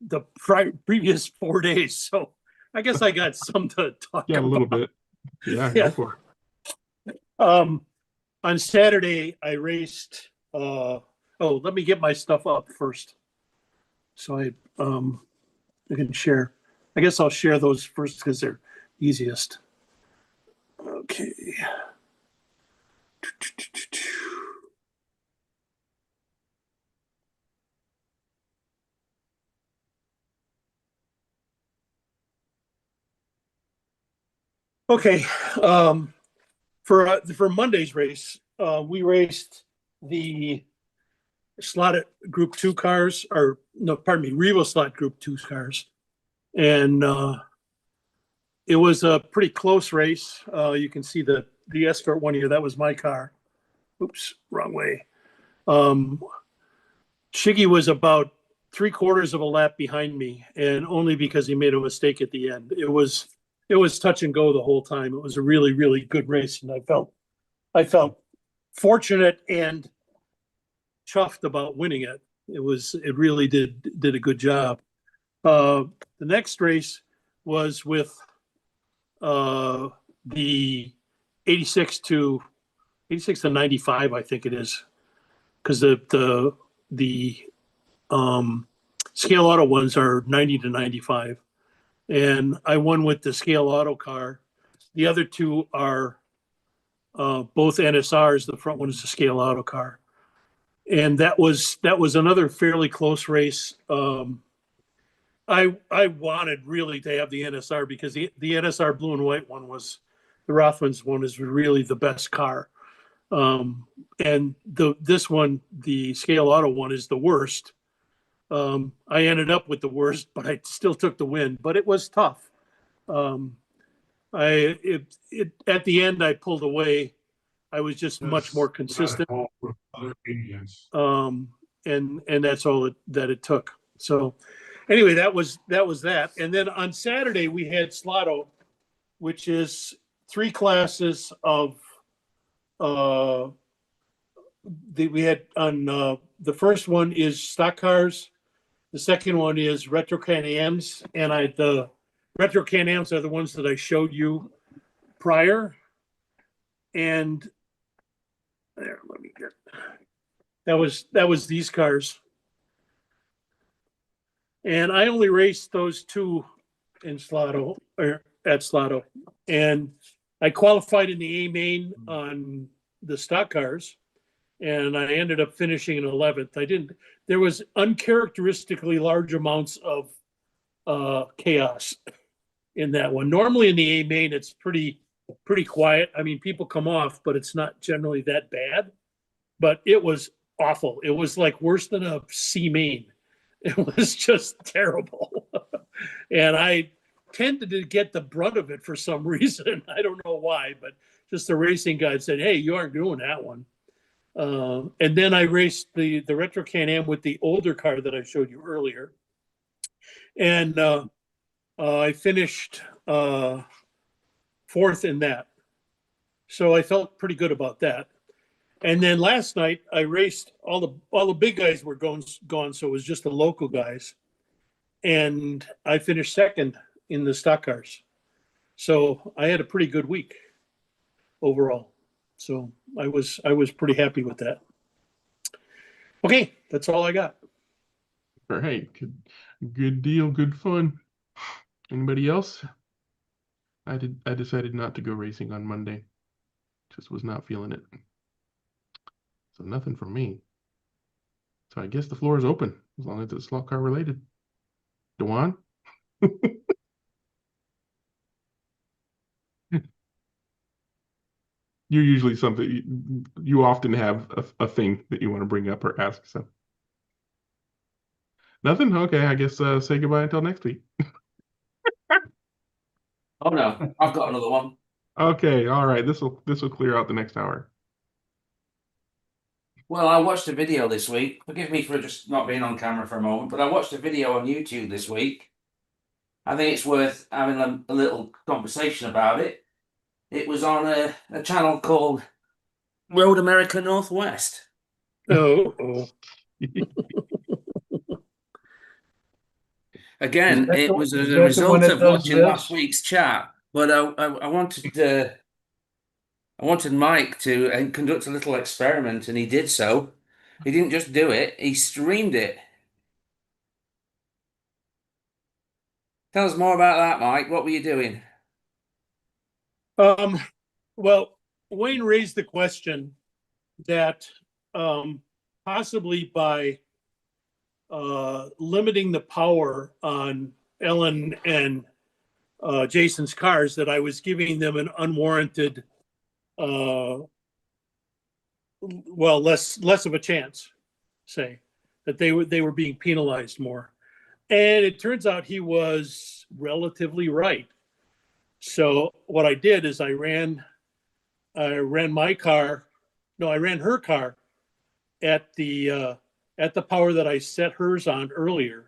the previous 4 days, so I guess I got some to talk about. A little bit. Yeah, go for it. On Saturday, I raced. Let me get my stuff up first. So I can share. I guess I'll share those first because they're easiest. Okay. Okay. For Monday's race, we raced the slotted Group 2 cars, or no, pardon me, Revo slot Group 2 cars. And it was a pretty close race. You can see the Escort one here. That was my car. Oops, wrong way. Shiggy was about 3/4 of a lap behind me, and only because he made a mistake at the end. It was touch and go the whole time. It was a really, really good race, and I felt fortunate and chuffed about winning it. It really did a good job. The next race was with the 86 to 95, I think it is, because the Scale Auto ones are 90 to 95, and I won with the Scale Auto car. The other two are both NSRs. The front one is the Scale Auto car, and that was another fairly close race. I wanted really to have the NSR because the NSR blue and white one was the Rothmans one is really the best car. And this one, the Scale Auto one, is the worst. I ended up with the worst, but I still took the win. But it was tough. At the end, I pulled away. I was just much more consistent. And that's all that it took. So anyway, that was that. And then on Saturday we had Slotto, which is 3 classes of we had on the first one is stock cars, the second one is retro Can-Ams, and the retro Can-Ams are the ones that I showed you prior. And there, let me get that was these cars. And I only raced those 2 in Slotto, or at Slotto. And I qualified in the A main on the stock cars, and I ended up finishing in 11th. There was uncharacteristically large amounts of chaos in that one. Normally in the A main, it's pretty quiet. I mean, people come off, but it's not generally that bad. But it was awful. It was like worse than a C main. It was just terrible. And I tended to get the brunt of it for some reason. I don't know why, but just the racing guide said, hey, you aren't doing that one. And then I raced the retro Can-Am with the older car that I showed you earlier. And I finished 4th in that. So I felt pretty good about that. And then last night I raced all the big guys were gone, so it was just the local guys. And I finished 2nd in the stock cars. So I had a pretty good week overall. So I was pretty happy with that. Okay, that's all I got. All right, good deal, good fun. Anybody else? I decided not to go racing on Monday. Just was not feeling it. So nothing from me. So I guess the floor is open as long as it's slot car related. Dewan? You're usually something you often have a thing that you want to bring up or ask. So nothing. Okay, I guess say goodbye until next week. Oh no, I've got another one. Okay, all right. This will clear out the next hour. Well, I watched a video this week. Forgive me for just not being on camera for a moment, but I watched a video on YouTube this week. I think it's worth having a little conversation about it. It was on a channel called Road America Northwest. Oh. Again, it was as a result of watching last week's chat, but I wanted Mike to conduct a little experiment, and he did so. He didn't just do it, he streamed it. Tell us more about that, Mike. What were you doing? Well, Wayne raised the question that possibly by limiting the power on Ellen and Jason's cars, that I was giving them an unwarranted, less of a chance, say, that they were being penalized more. And it turns out he was relatively right. So what I did is I ran my car, no, I ran her car at the power that I set hers on earlier,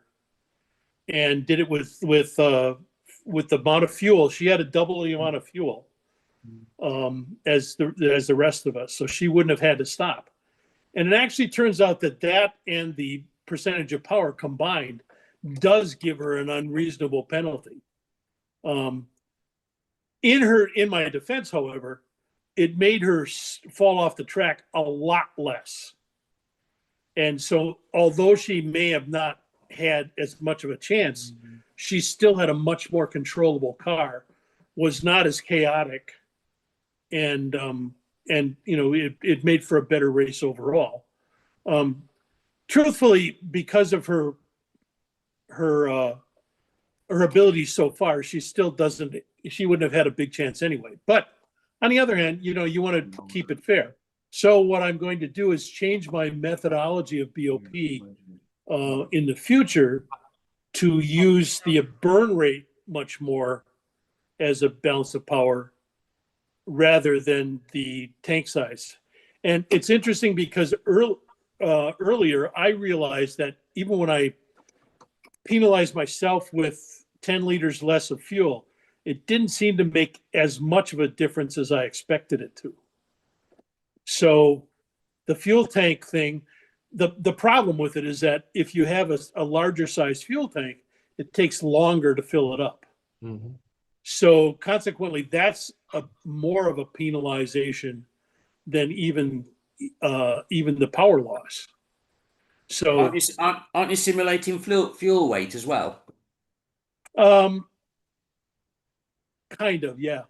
and did it with the amount of fuel. She had a double the amount of fuel as the rest of us, so she wouldn't have had to stop. And it actually turns out that and the percentage of power combined does give her an unreasonable penalty. In my defense, however, it made her fall off the track a lot less. And so, although she may have not had as much of a chance, she still had a much more controllable car, was not as chaotic, and it made for a better race overall. Truthfully, because of her abilities so far, she wouldn't have had a big chance anyway. But on the other hand, you want to keep it fair. So what I'm going to do is change my methodology of BOP in the future to use the burn rate much more as a balance of power rather than the tank size. And it's interesting because earlier I realized that even when I penalized myself with 10 liters less of fuel, it didn't seem to make as much of a difference as I expected it to. So the fuel tank thing, the problem with it is that if you have a larger size fuel tank, it takes longer to fill it up. Mm-hmm. So consequently, that's more of a penalization than even the power loss. So Aren't you simulating fuel weight as well? Kind of, yeah.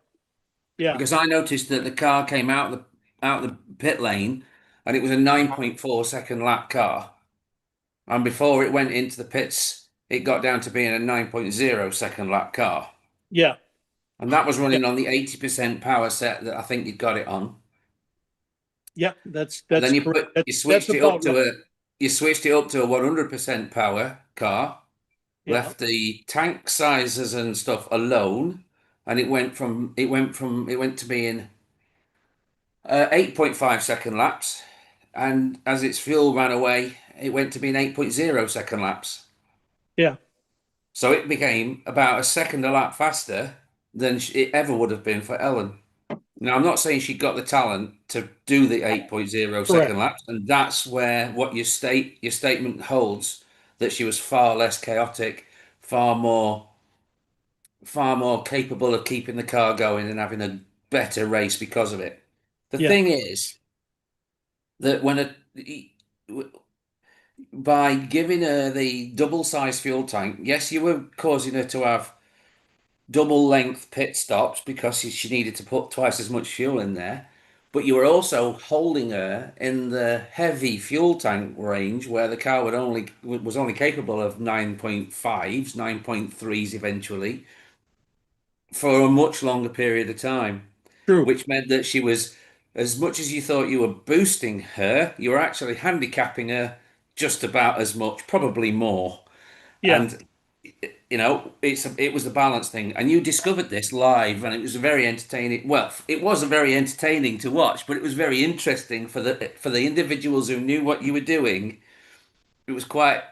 Yeah. Because I noticed that the car came out the pit lane and it was a 9.4 second lap car. And before it went into the pits, it got down to being a 9.0 second lap car. Yeah. And that was running on the 80% power set that I think you got it on. Yeah, that's And then correct. you switched it up to a 100% power car, left the tank sizes and stuff alone, and it went to being 8.5 second laps, and as its fuel ran away, it went to being 8.0 second laps. Yeah. So it became about a second a lap faster than it ever would have been for Ellen. Now, I'm not saying she got the talent to do the 8.0 second laps, and that's where what your statement holds, that she was far less chaotic, far more capable of keeping the car going and having a better race because of it. The thing is that by giving her the double size fuel tank, yes, you were causing her to have double length pit stops because she needed to put twice as much fuel in there. But you were also holding her in the heavy fuel tank range where the car was only capable of 9.5s, 9.3s eventually for a much longer period of time. True. Which meant that she was, as much as you thought you were boosting her, you were actually handicapping her just about as much, probably more. Yeah. And it was the balance thing, and you discovered this live, and it was very entertaining. Well, it wasn't very entertaining to watch, but it was very interesting for the individuals who knew what you were doing. It was quite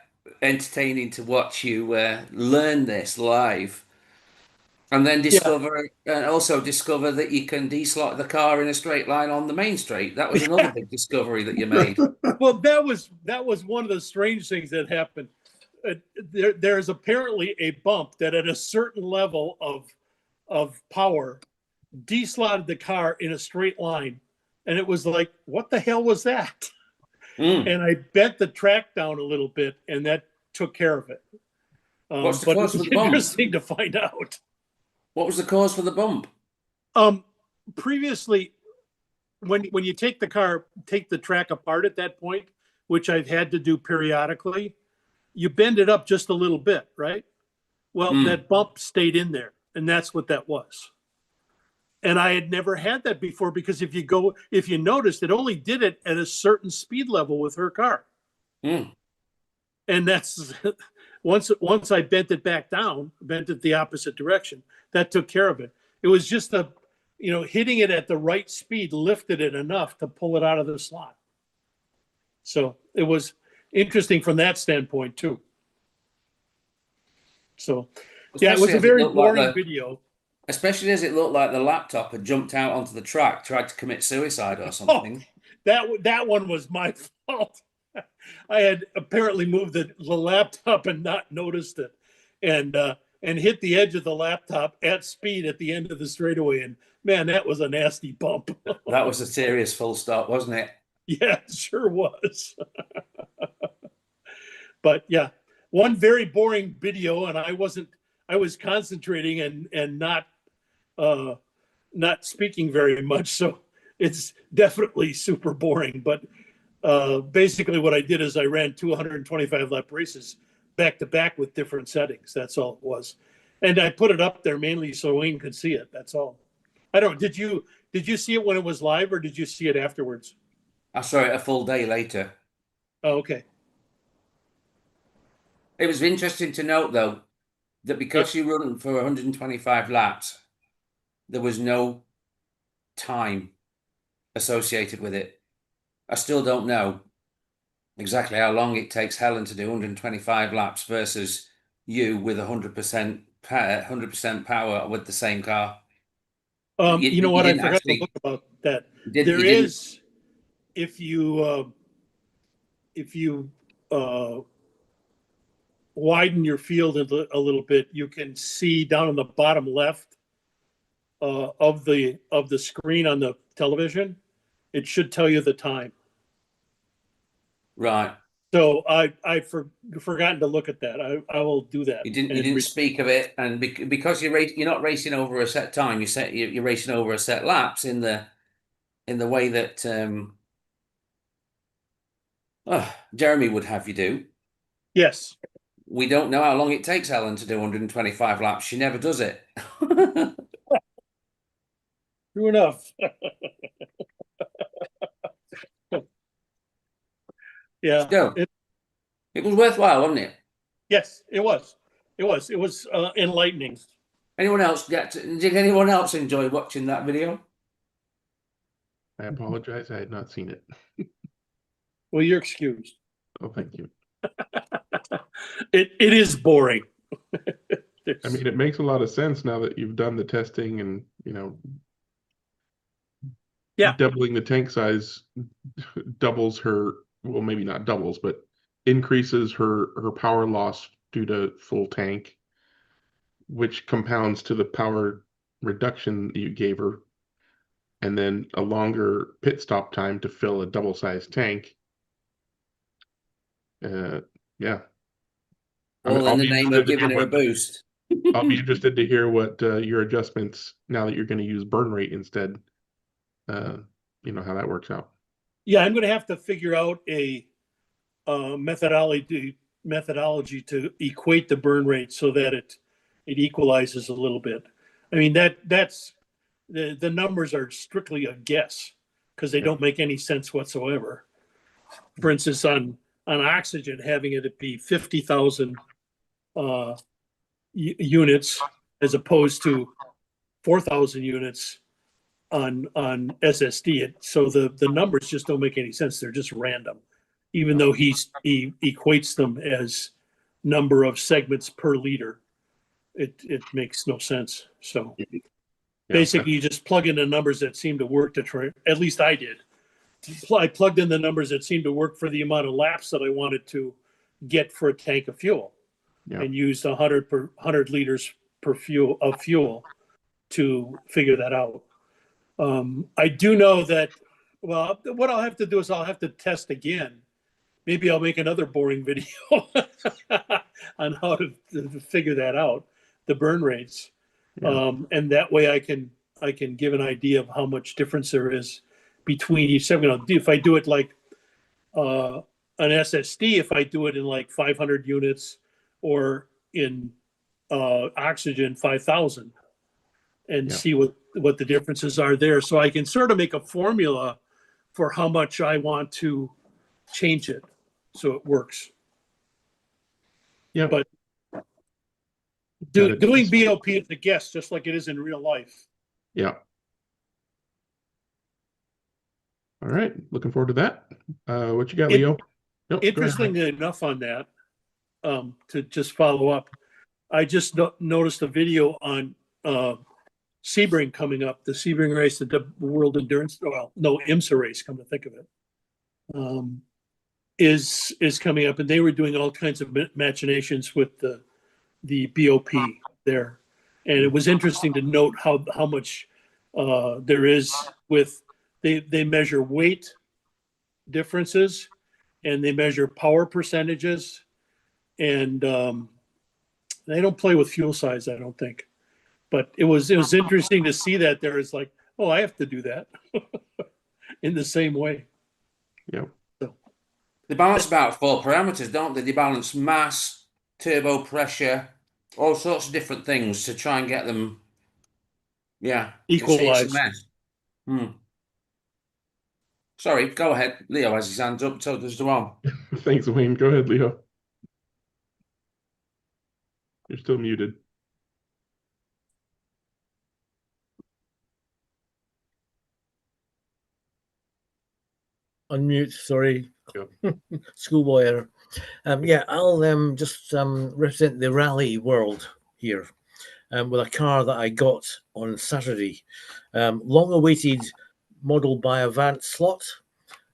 entertaining to watch you learn this live, and then also discover that you can deslot the car in a straight line on the main straight. That was another big discovery that you made. Well, that was one of the strange things that happened. There's apparently a bump that at a certain level of power deslotted the car in a straight line, and it was like, what the hell was that? And I bent the track down a little bit, and that took care of it. What's the But it cause for was the bump? interesting to find out. What was the cause for the bump? Previously, when you take the track apart at that point, which I've had to do periodically, you bend it up just a little bit, right? Well, that bump stayed in there, and that's what that was. And I had never had that before, because if you noticed, it only did it at a certain speed level with her car. And that's once I bent it back down, bent it the opposite direction, that took care of it. It was just hitting it at the right speed lifted it enough to pull it out of the slot. So it was interesting from that standpoint too. So yeah, it was a very boring video. Especially as it looked like the laptop had jumped out onto the track, tried to commit suicide or something. That one was my fault. I had apparently moved the laptop and not noticed it, and hit the edge of the laptop at speed at the end of the straightaway. And man, that was a nasty bump. That was a serious full stop, wasn't it? Yeah, it sure was. But yeah, one very boring video, and I was concentrating and not speaking very much, so it's definitely super boring. But basically what I did is I ran 225 lap races back to back with different settings. That's all it was. And I put it up there mainly so Wayne could see it. That's all. I don't, did you see it when it was live, or did you see it afterwards? I saw it a full day later. Oh, okay. It was interesting to note, though, that because you run for 125 laps, there was no time associated with it. I still don't know exactly how long it takes Helen to do 125 laps versus you with 100% power with the same car. You know what? I forgot to look about that. There is, if you widen your field a little bit, you can see down on the bottom left of the screen on the television. It should tell you the time. Right. So I forgotten to look at that. I will do that. You didn't speak of it, and because you're not racing over a set time. You're racing over a set laps in the way that Jeremy would have you do. Yes. We don't know how long it takes Helen to do 125 laps. She never does it. True enough. Yeah. So, it was worthwhile, wasn't it? Yes, it was. It was enlightening. Did anyone else enjoy watching that video? I apologize. I had not seen it. Well, you're excused. Oh, thank you. It is boring. I mean, it makes a lot of sense now that you've done the testing and, doubling the tank size doubles her, well, maybe not doubles, but increases her power loss due to full tank, which compounds to the power reduction you gave her, and then a longer pit stop time to fill a double-sized tank. Yeah. All in the name of giving her a boost. I'll be interested to hear what your adjustments, now that you're going to use burn rate instead, how that works out. Yeah, I'm going to have to figure out a methodology to equate the burn rate so that it equalizes a little bit. I mean, that's the numbers are strictly a guess because they don't make any sense whatsoever. For instance, on oxygen, having it be 50,000 units as opposed to 4,000 units on SSD. So the numbers just don't make any sense. They're just random, even though he equates them as number of segments per liter. It makes no sense. So basically, you just plug in the numbers that seem to work to try. At least I did. I plugged in the numbers that seemed to work for the amount of laps that I wanted to get for a tank of fuel, and used 100 liters per fuel to figure that out. I do know that. Well, what I'll have to do is I'll have to test again maybe I'll make another boring video on how to figure that out, the burn rates. Yeah. And that way I can give an idea of how much difference there is between each. If I do it like an SSD, if I do it in like 500 units or in oxygen 5,000, and see what the differences are there. So I can sort of make a formula for how much I want to change it so it works. Yeah. But doing BOP as a guest, just like it is in real life. Yeah. All right. Looking forward to that. What you got, Leo? Nope, Interestingly enough on that, to just follow up, I just noticed a video on Sebring coming up, the Sebring race, the World Endurance, well, no, IMSA race, come to think of it, is coming up, and they were doing all kinds of machinations with the BOP there, and it was interesting to note how much there is with they measure weight differences, and they measure power percentages, and they don't play with fuel size, I don't think. But it was interesting to see that there is like, oh, I have to do that in the same way. Yeah. So. They balance about 4 parameters, don't they? They balance mass, turbo pressure, all sorts of different things to try and get them, equalized. It's a mess. Sorry, go ahead. Leo has his hands up, so does the one. Thanks, Wayne. Go ahead, Leo. You're still muted. Unmute, sorry. Yep. Schoolboy error. I'll just represent the rally world here with a car that I got on Saturday. Long-awaited model by Avant slot.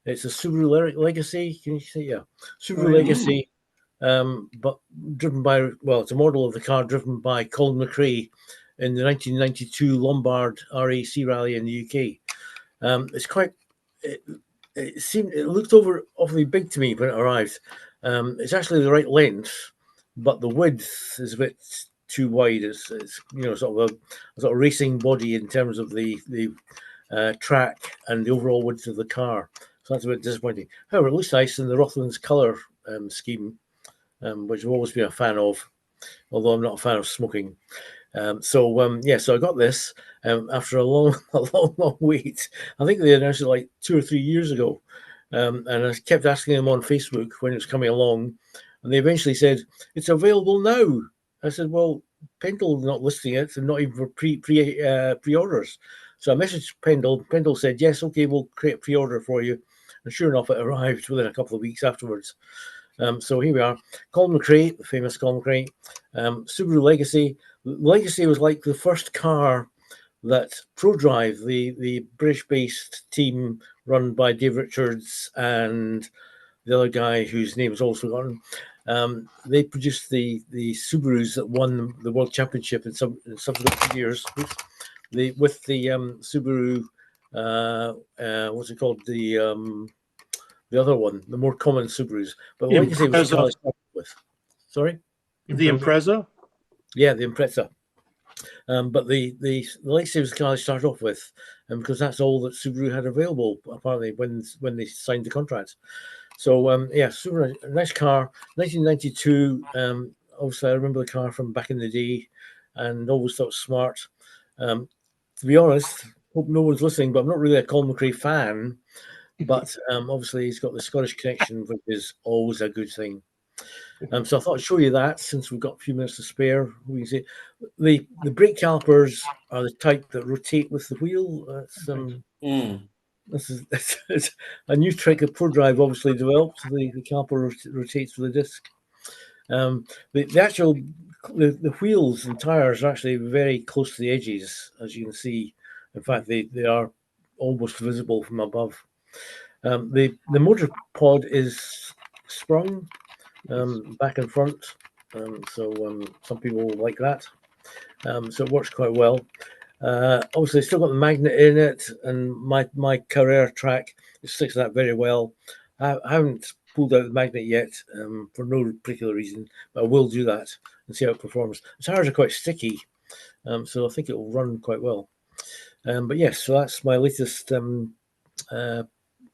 It's a Subaru Legacy. Can you see? Yeah, Subaru Legacy. But driven by, it's a model of the car driven by Colin McRae in the 1992 Lombard RAC rally in the UK. It's quite. It looked awfully big to me when it arrived. It's actually the right length, but the width is a bit too wide. It's sort of a racing body in terms of the track and the overall width of the car. So that's a bit disappointing. However, it looks nice in the Rothmans colour scheme, which I've always been a fan of, although I'm not a fan of smoking. So I got this after a long wait. I think they announced it like 2 or 3 years ago, and I kept asking them on Facebook when it was coming along, and they eventually said it's available now. I said, well, Pendle's not listing it, and not even for pre-orders. So I messaged Pendle. Pendle said, yes, okay, we'll create a pre-order for you, and sure enough, it arrived within a couple of weeks afterwards. So here we are. Colin McRae, the famous Colin McRae, Subaru Legacy. Legacy was like the first car that ProDrive, the British-based team run by Dave Richards and the other guy whose name is also forgotten, they produced the Subarus that won the World Championship in subsequent years with the Subaru, what's it called? The other one, the more common Subarus. But Legacy was the car I started with. Sorry? The Impreza? Yeah, the Impreza. But the Legacy was the car I started off with, because that's all that Subaru had available, apparently, when they signed the contract. So, Subaru, nice car, 1992. Obviously, I remember the car from back in the day and always thought smart. To be honest, hope no one's listening, but I'm not really a Colin McRae fan. But obviously, he's got the Scottish connection, which is always a good thing. So I thought I'd show you that since we've got a few minutes to spare. We can see the brake calipers are the type that rotate with the wheel. This is a new trick that ProDrive obviously developed. The caliper rotates with the disc. The actual wheels and tires are actually very close to the edges, as you can see. In fact, they are almost visible from above. The motor pod is sprung back and front, so some people like that. So it works quite well. Obviously, still got the magnet in it, and my Carrera track sticks to that very well. I haven't pulled out the magnet yet for no particular reason, but I will do that and see how it performs. The tires are quite sticky, so I think it will run quite well. But yes, so that's my latest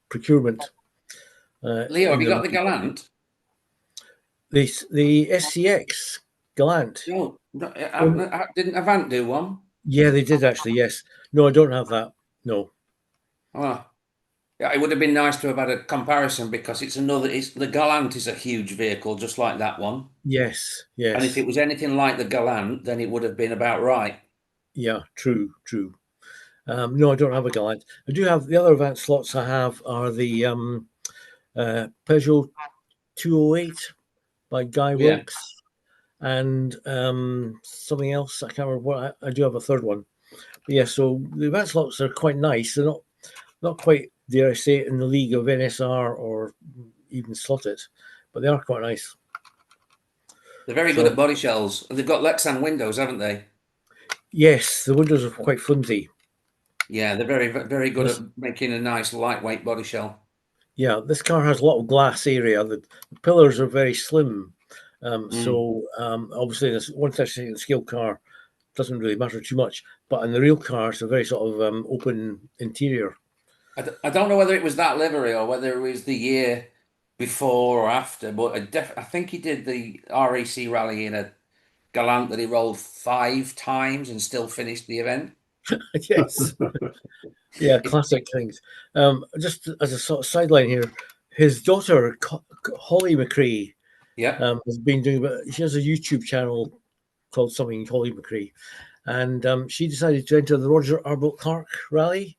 procurement. Leo, have you got the Galant? The SCX Galant. No, didn't Avant do one? Yeah, they did actually. Yes. No, I don't have that. No. Oh, yeah, it would have been nice to have had a comparison because the Galant is a huge vehicle, just like that one. Yes. And if Yes. it was anything like the Galant, then it would have been about right. Yeah. True. True. No, I don't have a Galant. I do have the other Avant slots. I have are the Peugeot 208 by Guy Yeah. Wilkes and something else. I can't remember what. I do have a third one. But yeah, so the Avant slots are quite nice. They're not quite, dare I say it, in the league of NSR or even Slotted, but they are quite nice. They're very good at body shells. They've got Lexan windows, haven't they? Yes, the windows are quite flimsy. Yeah, they're very, very good at making a nice lightweight body shell. Yeah, this car has a lot of glass area. The pillars are very slim. So obviously, this one-touch scale car doesn't really matter too much. But in the real car, it's a very sort of open interior. I don't know whether it was that livery or whether it was the year before or after, but I think he did the RAC rally in a Galant that he rolled 5 times and still finished the event. Yes. Yeah, classic things. Just as a sort of sideline here, his daughter, Holly McCree, has been doing, she has a YouTube channel called something Holly McCree, and she decided to enter the Roger Arbelt Clark rally.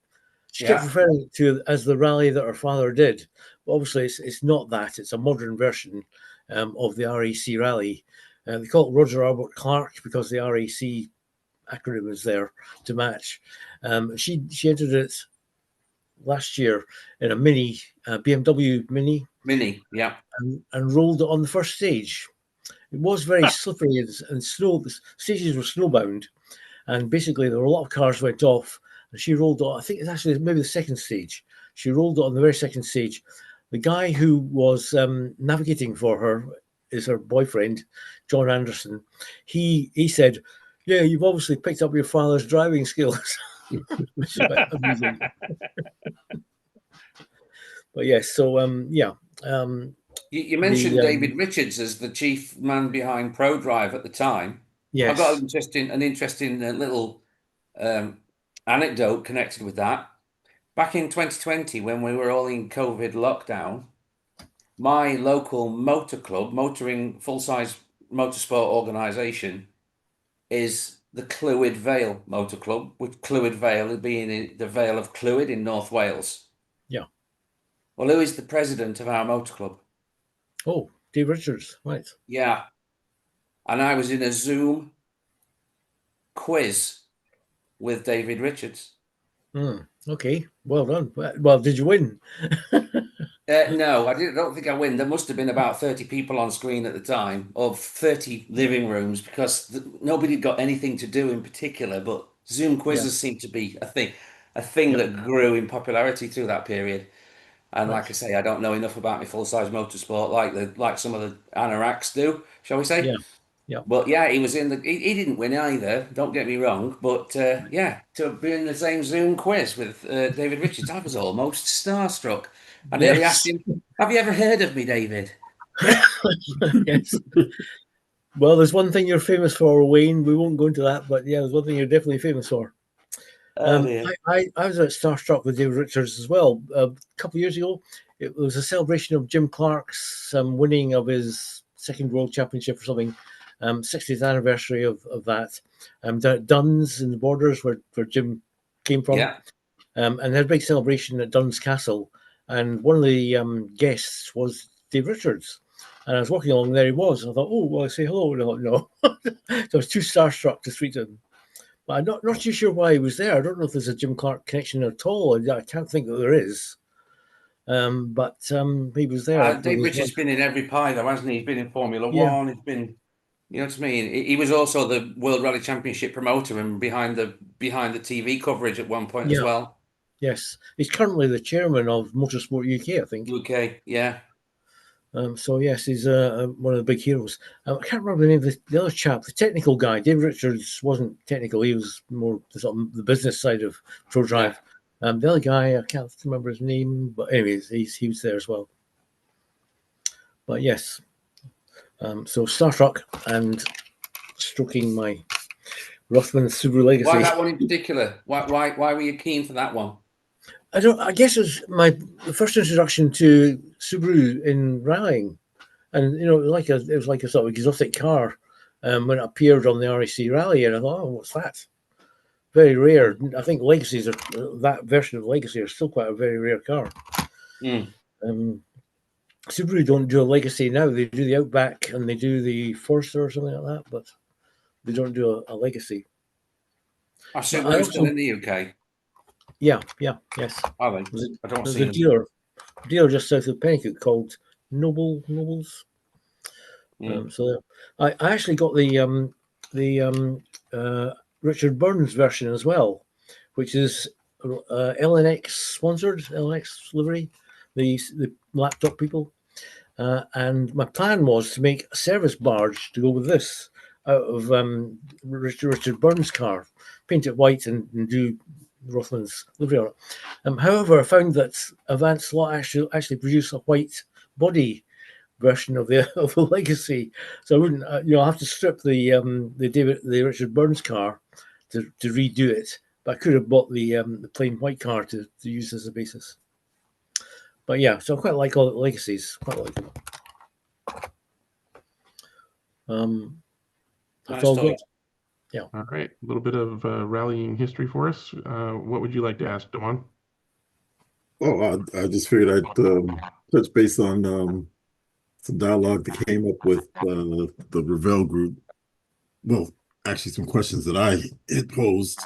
She kept referring to it as the rally that her father did. But obviously, it's not that. It's a modern version of the RAC rally. They call it Roger Arbelt Clark because the RAC acronym is there to match. She entered it last year in a mini BMW Mini. Yeah. And rolled it on the first stage. It was very slippery and snow. The stages were snowbound, and basically there were a lot of cars went off. And she rolled on. I think it's actually maybe the second stage. She rolled it on the very second stage. The guy who was navigating for her is her boyfriend, John Anderson. He said, "Yeah, you've obviously picked up your father's driving skills." Which is quite amusing. But yes, so yeah. You mentioned David Richards as the chief man behind ProDrive at the time. Yes. I've got an interesting little anecdote connected with that. Back in 2020, when we were all in COVID lockdown, my local motor club, motoring full-size motorsport organisation, is the Clwyd Vale Motor Club, with Clwyd Vale being the Vale of Clwyd in North Wales. Yeah. Well, who is the president of our motor club? Oh, Dave Richards, right. Yeah. And I was in a Zoom quiz with David Richards. Okay, well done. Well, did you win? No, I don't think I win. There must have been about 30 people on screen at the time, of 30 living rooms, because nobody got anything to do in particular, but Zoom quizzes seem to be a thing that grew in popularity through that period. And like I say, I don't know enough about my full-size motorsport like some of the anoraks do, shall we say? Yeah. Yeah. But yeah, he was in he didn't win either, don't get me wrong. But yeah, to be in the same Zoom quiz with David Richards, I was almost starstruck. I nearly asked him, "Have you ever heard of me, David?" Yes. Well, there's one thing you're famous for, Wayne. We won't go into that, but yeah, there's one thing you're definitely famous for. I was starstruck with David Richards as well. A couple of years ago, it was a celebration of Jim Clark's winning of his second World Championship or something, 60th anniversary of that. Down at Duns in the Borders, where Jim came from. Yeah. And they had a big celebration at Duns Castle. And one of the guests was Dave Richards. And I was walking along, there he was. And I thought, oh, well, I say hello. No. So I was too starstruck to speak to him. But I'm not too sure why he was there. I don't know if there's a Jim Clark connection at all. I can't think that there is. But he was there. Dave Richards has been in every pie, though, hasn't he? He's been in Formula One. He's been, you know what I mean? He was also the World Rally Championship promoter and behind the TV coverage at one point as well. Yes. He's currently the chairman of Motorsport UK, I think. UK, yeah. So yes, he's one of the big heroes. I can't remember the name of the other chap, the technical guy. David Richards wasn't technical; he was more the business side of ProDrive. The other guy, I can't remember his name, but anyways, he was there as well. But yes, so Star Trek and stroking my Rothman Subaru Legacy. Why that one in particular? Why were you keen for that one? I guess it was the first introduction to Subaru in rallying, and it was like a sort of exotic car when it appeared on the RAC Rally, and I thought, oh, what's that? Very rare. I think Legacies that version of Legacy are still quite a very rare car. Subaru don't do a Legacy now. They do the Outback and they do the Forester or something like that, but they don't do a Legacy. Are Subaru still in the UK? Yeah, yes. Are they? I don't see them. Dealer just south of Pennycook called Nobles. So I actually got the Richard Burns version as well, which is LNX sponsored, LNX livery, the laptop people. And my plan was to make a service barge to go with this out of Richard Burns' car, paint it white and do Rothman's livery on it. However, I found that Advanced Lot actually produce a white body version of the Legacy, so I wouldn't, I have to strip the Richard Burns car to redo it. But I could have bought the plain white car to use as a basis. But yeah, so I quite like all the Legacies. Quite like them. That's all good. Yeah. All right. A little bit of rallying history for us. What would you like to ask, Dawn? Oh, I just figured I'd touch base on some dialogue that came up with the Revell group. Well, actually, some questions that I had posed.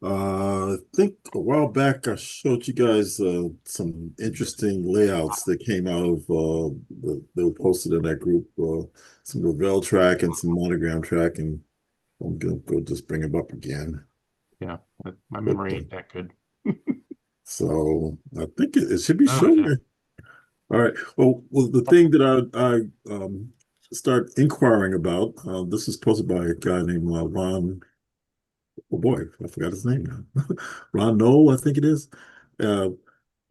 I think a while back I showed you guys some interesting layouts that came out of they were posted in that group. Some Revell track and some monogram track, and I'm gonna go just bring them up again. Yeah, my memory ain't that good. So I think it should be showing. Yeah. All right. Well, the thing that I start inquiring about, this is posted by a guy named Ron. Oh boy, I forgot his name now. Ron Knoll, I think it is.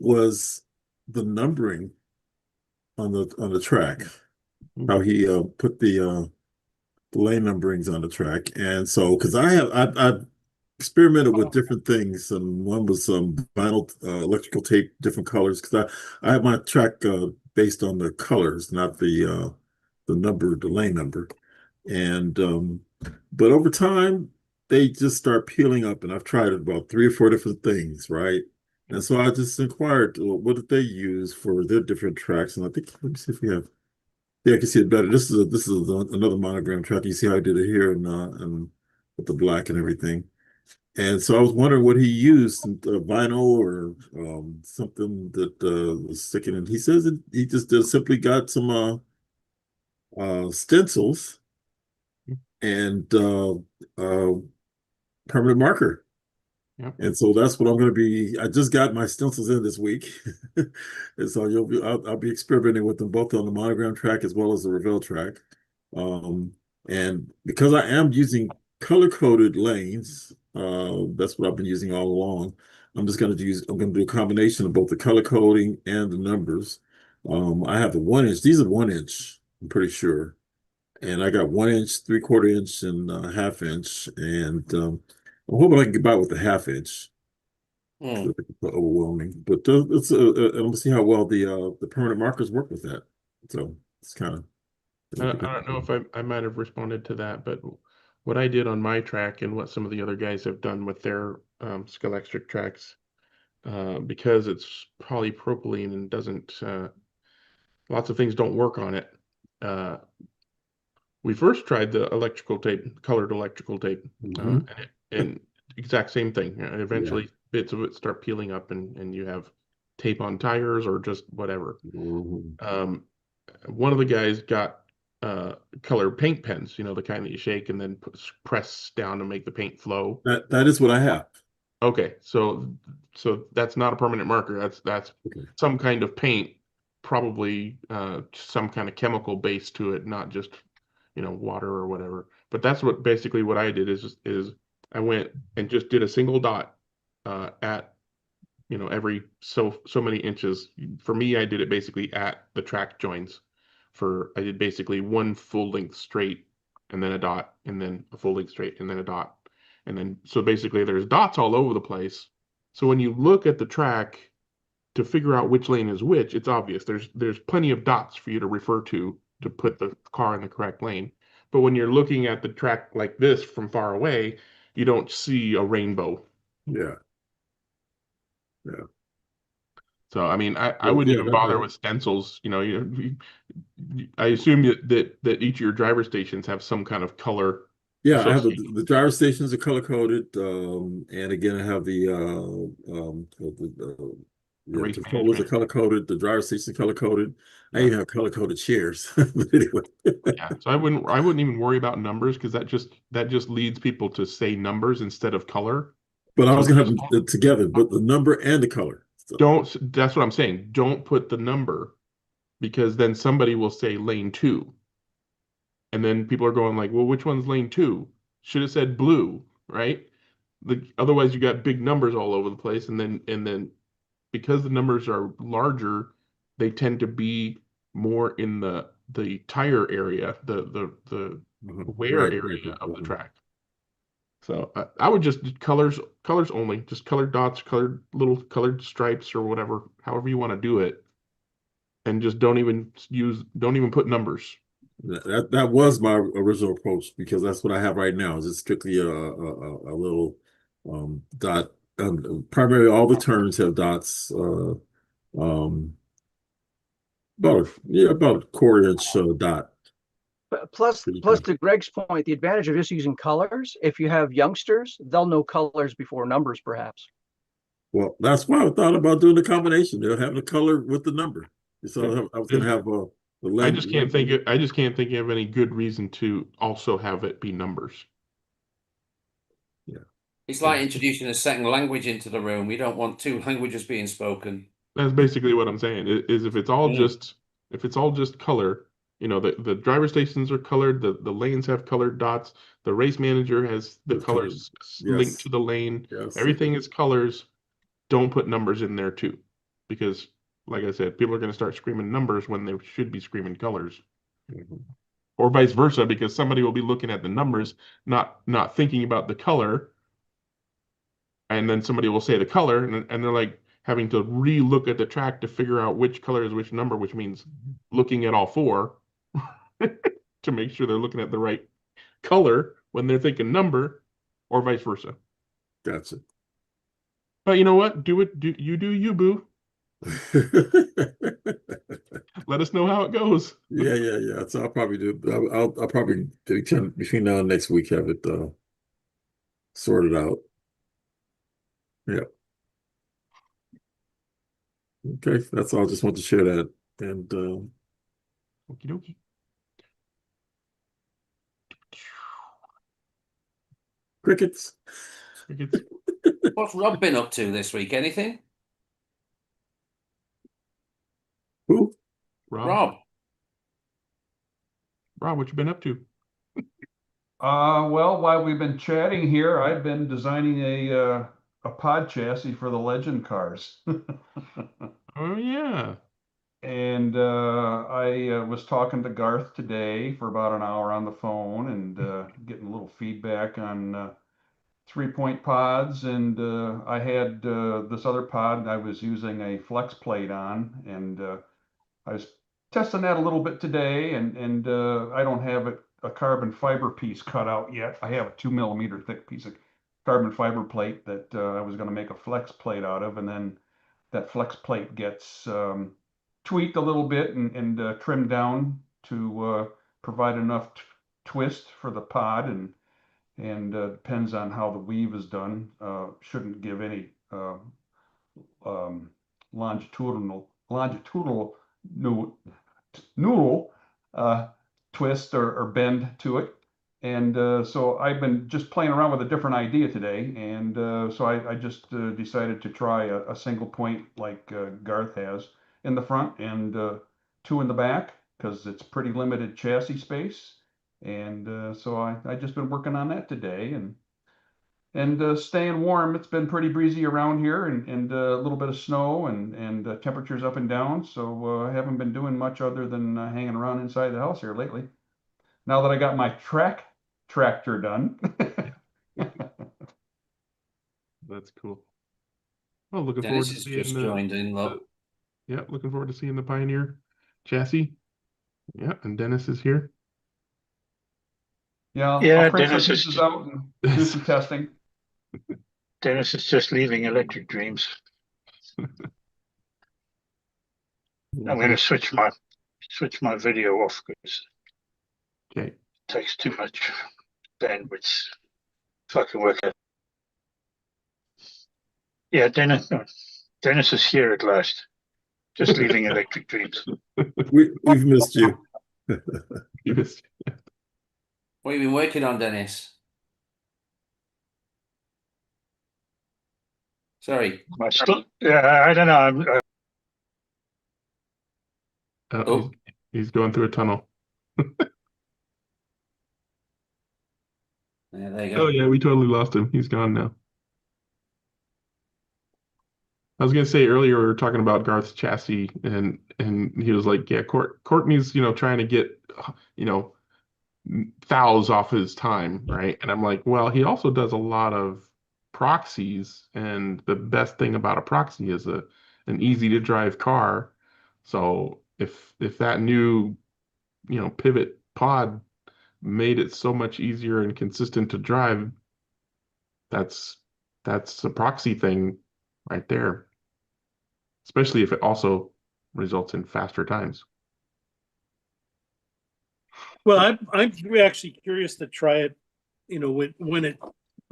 Was the numbering on the track? How he put the lane numberings on the track, and so because I've experimented with different things, and one was some vinyl electrical tape, different colors, because I have my track based on the colors, not the lane number, and but over time they just start peeling up, and I've tried about 3 or 4 different things, right? And so I just inquired, well, what did they use for their different tracks, and I think let me see if we have. Yeah, I can see it better. This is another monogram track. You see how I did it here and with the black and everything. And so I was wondering what he used, vinyl or something that was sticking in. He says that he just simply got some stencils and permanent marker. Yep. And so that's what I'm going to be. I just got my stencils in this week, and so I'll be experimenting with them both on the monogram track as well as the Revell track. And because I am using color-coded lanes, that's what I've been using all along. I'm going to do a combination of both the color coding and the numbers. I have the 1 inch. These are 1 inch, I'm pretty sure. And I got 1 inch, 3/4 inch, and 1/2 inch. And I'm hoping I can get by with the 1/2 inch. Overwhelming, but let's see how well the permanent markers work with that. So it's kind of. I don't know if I might have responded to that, but what I did on my track and what some of the other guys have done with their Scalextric tracks, because it's polypropylene and doesn't, lots of things don't work on it. We first tried the electrical tape, colored electrical tape, and exact same thing. Eventually, bits of it start peeling up, and you have tape on tires or just whatever. One of the guys got colored paint pens, the kind that you shake and then press down to make the paint flow. That is what I have. Okay, so that's not a permanent marker. That's some kind of paint probably some kind of chemical base to it, not just water or whatever. But that's basically what I did is I went and just did a single dot at every so many inches. For me, I did it basically at the track joins. I did basically one full length straight and then a dot and then a full length straight and then a dot. And then so basically there's dots all over the place. So when you look at the track to figure out which lane is which, it's obvious. There's plenty of dots for you to refer to put the car in the correct lane. But when you're looking at the track like this from far away, you don't see a rainbow. Yeah. Yeah. So I mean, I Well, wouldn't yeah, even bother with stencils. I assume that each of your driver stations have some kind of color yeah, I have associated. the driver stations are color coded, and again, I have The yeah, race controllers are management. color coded. The driver stations are color coded. I Yeah, even have color coded chairs. But anyway, yeah. So I wouldn't even worry about numbers because that just leads people to say numbers instead of color. but I So was gonna have just them together, but the number and the color. So don't. That's what I'm saying. Don't put the number because then somebody will say lane 2. And then people are going like, well, which one's lane 2? Should have said blue, right? Otherwise you got big numbers all over the place, and then because the numbers are larger, they tend to be more in the tire area, the wear right, area of the track. So I would just colors only, just colored dots, colored little colored stripes or whatever, however you want to do it, and just don't even put numbers. that was my original approach because that's what I have right now. Is it's strictly a little dot. Primarily, all the turns have dots. Um, about a quarter inch dot. Plus, Pretty plus good. to Greg's point, the advantage of just using colors, if you have youngsters, they'll know colors before numbers, perhaps. Well, that's why I thought about doing the combination. They'll have the color with the number. So I was going to have the lens. I just can't think of any good reason to also have it be numbers. Yeah. It's like introducing a second language into the room. We don't want two languages being spoken. That's basically what I'm saying. Is if it's all just color, the driver stations are colored, the lanes have colored dots, the race manager has the With color. colors linked Yes. to the lane. Yes. Everything is colors. Don't put numbers in there too, because like I said, people are going to start screaming numbers when they should be screaming colors. Mhm. Or vice versa, because somebody will be looking at the numbers, not thinking about the color, and then somebody will say the color, and they're like having to re-look at the track to figure out which color is which number, which means looking at all four to make sure they're looking at the right color when they're thinking number, or vice versa. Gotcha. But you know what? Do you, boo. Let us know how it goes. Yeah. So I'll probably do. I'll probably between now and next week have it sorted out. Yeah. Okay. That's all. I just want to share that. And Okie dokie. crickets. What's Rob been up to this week? Anything? Who? Rob. Rob, what you been up to? Well, while we've been chatting here, I've been designing a pod chassis for the Legend cars. Oh yeah. And I was talking to Garth today for about an hour on the phone and getting a little feedback on 3-point pods. And I had this other pod I was using a flex plate on, and I was testing that a little bit today. And I don't have a carbon fiber piece cut out yet. I have a 2 millimeter thick piece of carbon fiber plate that I was going to make a flex plate out of, and then that flex plate gets tweaked a little bit and trimmed down to provide enough twist for the pod, and depends on how the weave is done. Shouldn't give any um, longitudinal noodle twist or bend to it. And so I've been just playing around with a different idea today. And so I just decided to try a single point like Garth has, in the front and 2 in the back because it's pretty limited chassis space. And so I just been working on that today and staying warm. It's been pretty breezy around here and a little bit of snow and temperatures up and down. So I haven't been doing much other than hanging around inside the house here lately. Now that I got my tractor done. That's cool. Well, looking Dennis forward to has seeing just the, joined in, look. yeah, looking forward to seeing the Pioneer chassis. Yeah, and Dennis is here. Yeah, Yeah, I'll print some Dennis is pieces out and do some testing. Dennis is just leaving Electric Dreams. I'm going to switch my video off because Okay. it takes too much bandwidth. If I can work it. Yeah, Dennis is here at last. Just leaving Electric Dreams. We've missed you. You missed. What have you been working on, Dennis? Sorry. Yeah, I don't know. Oh, he's going through a tunnel. Yeah, there you go. Oh yeah, we totally lost him. He's gone now. I was gonna say earlier we were talking about Garth's chassis and he was like, yeah, Courtney's, trying to get, thousands off his time, right? And I'm like, well, he also does a lot of proxies, and the best thing about a proxy is an easy to drive car. So if that new, pivot pod made it so much easier and consistent to drive, that's a proxy thing right there. Especially if it also results in faster times. Well, I'm actually curious to try it, when it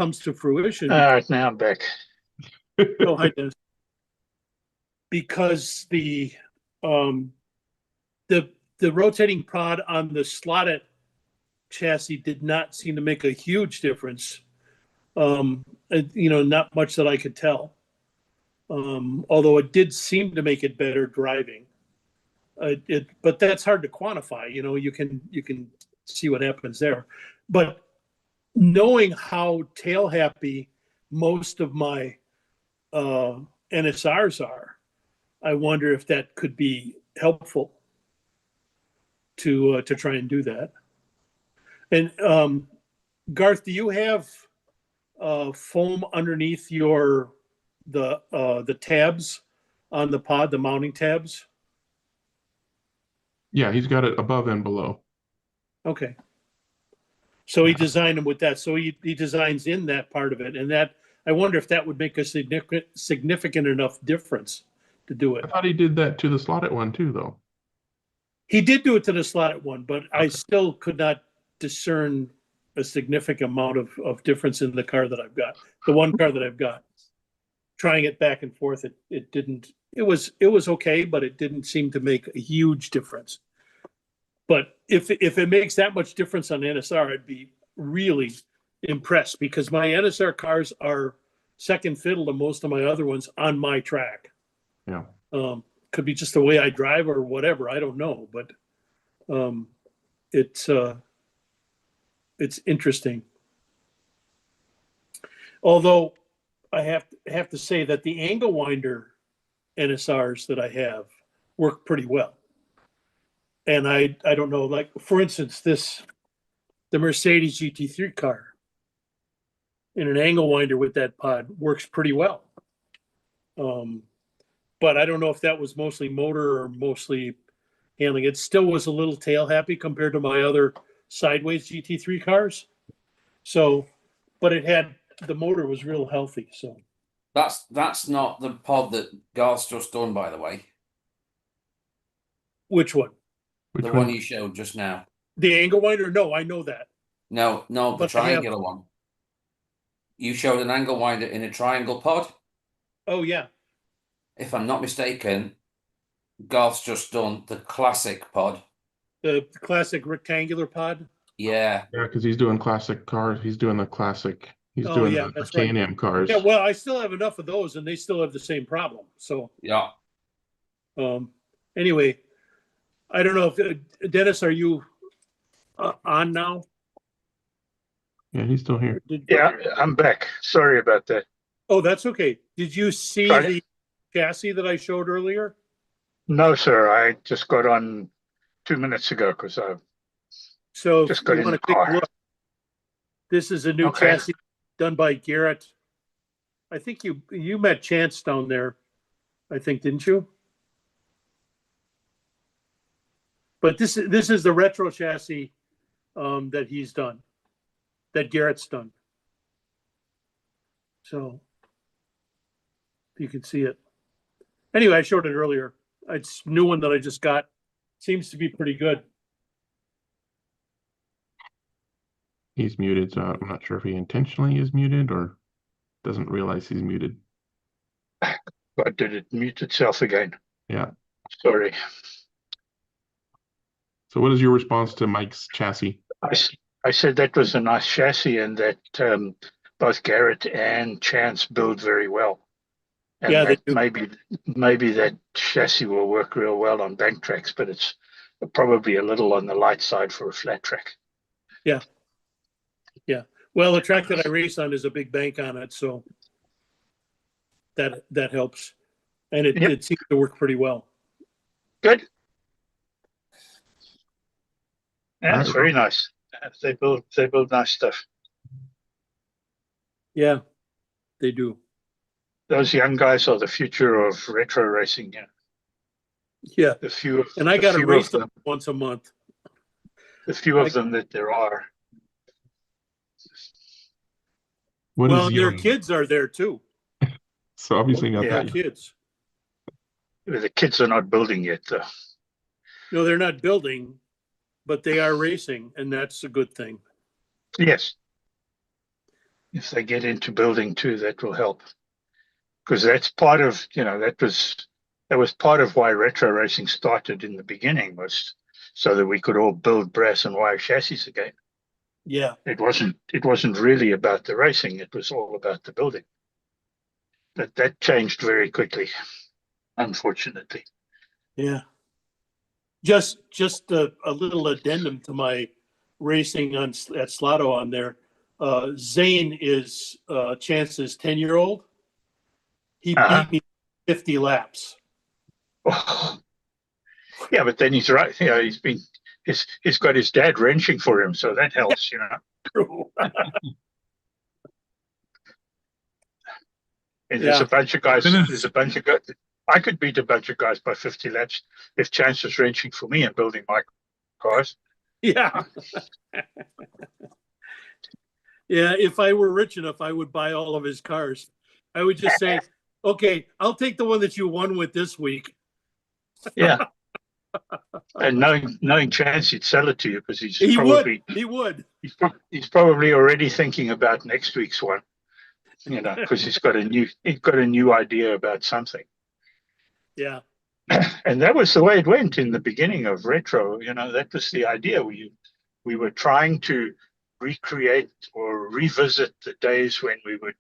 comes to fruition. Now I'm back. Oh, hi, Dennis. Because the rotating pod on the slotted chassis did not seem to make a huge difference. Not much that I could tell. Although it did seem to make it better driving. But that's hard to quantify. You can see what happens there. But knowing how tail happy most of my NSRs are, I wonder if that could be helpful to try and do that. And Garth, do you have foam underneath the tabs on the pod, the mounting tabs? Yeah, he's got it above and below. Okay. So he designed them with that. So he designs in that part of it, and that I wonder if that would make a significant enough difference to do it. I thought he did that to the slotted one too, though. He did do it to the slotted one, but I still could not discern a significant amount of difference in the car that I've got. The one car that I've got. Trying it back and forth, it didn't. It was okay, but it didn't seem to make a huge difference. But if it makes that much difference on NSR, I'd be really impressed because my NSR cars are second fiddle to most of my other ones on my track. Yeah. Could be just the way I drive or whatever. I don't know, but it's interesting. Although I have to say that the angle winder NSRs that I have work pretty well. And I don't know, like for instance, the Mercedes GT3 car in an angle winder with that pod works pretty well. But I don't know if that was mostly motor or mostly handling. It still was a little tail happy compared to my other sideways GT3 cars. So, but the motor was real healthy. So that's not the pod that Garth's just done, by the way. Which one? The one you showed just now. The angle winder? No, I know that. No, the triangular one. You showed an angle winder in a triangle pod. Oh yeah. If I'm not mistaken, Garth's just done the classic pod. The classic rectangular pod? Yeah. Yeah, because he's doing classic cars. He's doing the classic. He's doing the Can-Am cars. Yeah, well, I still have enough of those, and they still have the same problem. So yeah. Anyway, I don't know if Dennis, are you on now? Yeah, he's still here. Yeah, I'm back. Sorry about that. Oh, that's okay. Did you see Sorry? the chassis that I showed earlier? No, sir. I just got on 2 minutes ago because I So if just got you in want the to take a car. look, this is a new Okay. chassis done by Garrett. I think you met Chance down there, I think, didn't you? But this is the retro chassis that he's done, that Garrett's done. So you can see it. Anyway, I showed it earlier. It's a new one that I just got. Seems to be pretty good. He's muted, so I'm not sure if he intentionally is muted or doesn't realize he's muted. But did it mute itself again? Yeah. Sorry. So what is your response to Mike's chassis? I said that was a nice chassis and that both Garrett and Chance build very well. And Yeah, they that do. maybe that chassis will work real well on bank tracks, but it's probably a little on the light side for a flat track. Yeah. Yeah. Well, the track that I race on is a big bank on it, so that helps. And it seems to work pretty well. Good. Yeah, All it's right, very nice. They build nice stuff. Yeah, they do. Those young guys are the future of retro racing. Yeah. Yeah. The few And I the got to few race of them them, once a month. the few of them that there are. What Well, is their young? kids are there too. So obviously not Yeah. that young. Kids. The kids are not building yet, though. No, they're not building, but they are racing, and that's a good thing. Yes. If they get into building too, that will help. Because that's part of, that was part of why retro racing started in the beginning, was so that we could all build brass and wire chassis again. Yeah. It wasn't really about the racing, it was all about the building. But that changed very quickly, unfortunately. Yeah. Just a little addendum to my racing at Slotto on there. Zane is Chance's 10-year-old. He beat me 50 laps. Oh. Yeah, but then he's right. He's got his dad wrenching for him, so that helps, True. And there's a bunch of guys. There's a bunch of guys. I could beat a bunch of guys by 50 laps if Chance was wrenching for me and building my cars. Yeah. Yeah, if I were rich enough, I would buy all of his cars. I would just say, okay, I'll take the one that you won with this week. Yeah. And knowing Chance, he'd sell it to you because He would. He's probably already thinking about next week's one, because he's got a new idea about something. Yeah. And that was the way it went in the beginning of retro. That was the idea. We were trying to recreate or revisit the days when we would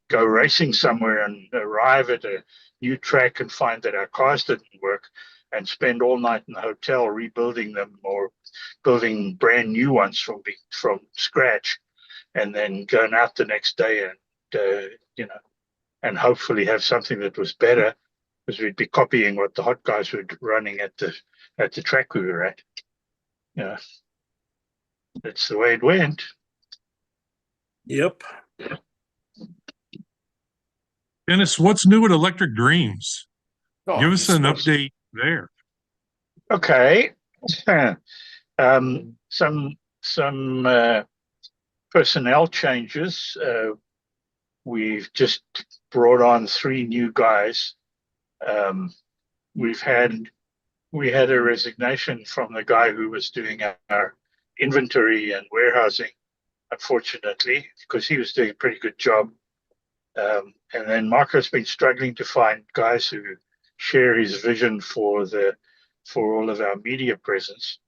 go racing somewhere and arrive at a new track and find that our cars didn't work and spend all night in the hotel rebuilding them or building brand new ones from scratch, and then going out the next day and hopefully have something that was better, because we'd be copying what the hot guys were running at the track we were at. Yeah, that's the way it went. Yep. Dennis, what's new at Electric Dreams? Give us an update there. Okay. Some personnel changes. We've just brought on 3 new guys. We had a resignation from the guy who was doing our inventory and warehousing, unfortunately, because he was doing a pretty good job. And then Marco's been struggling to find guys who share his vision for all of our media presence.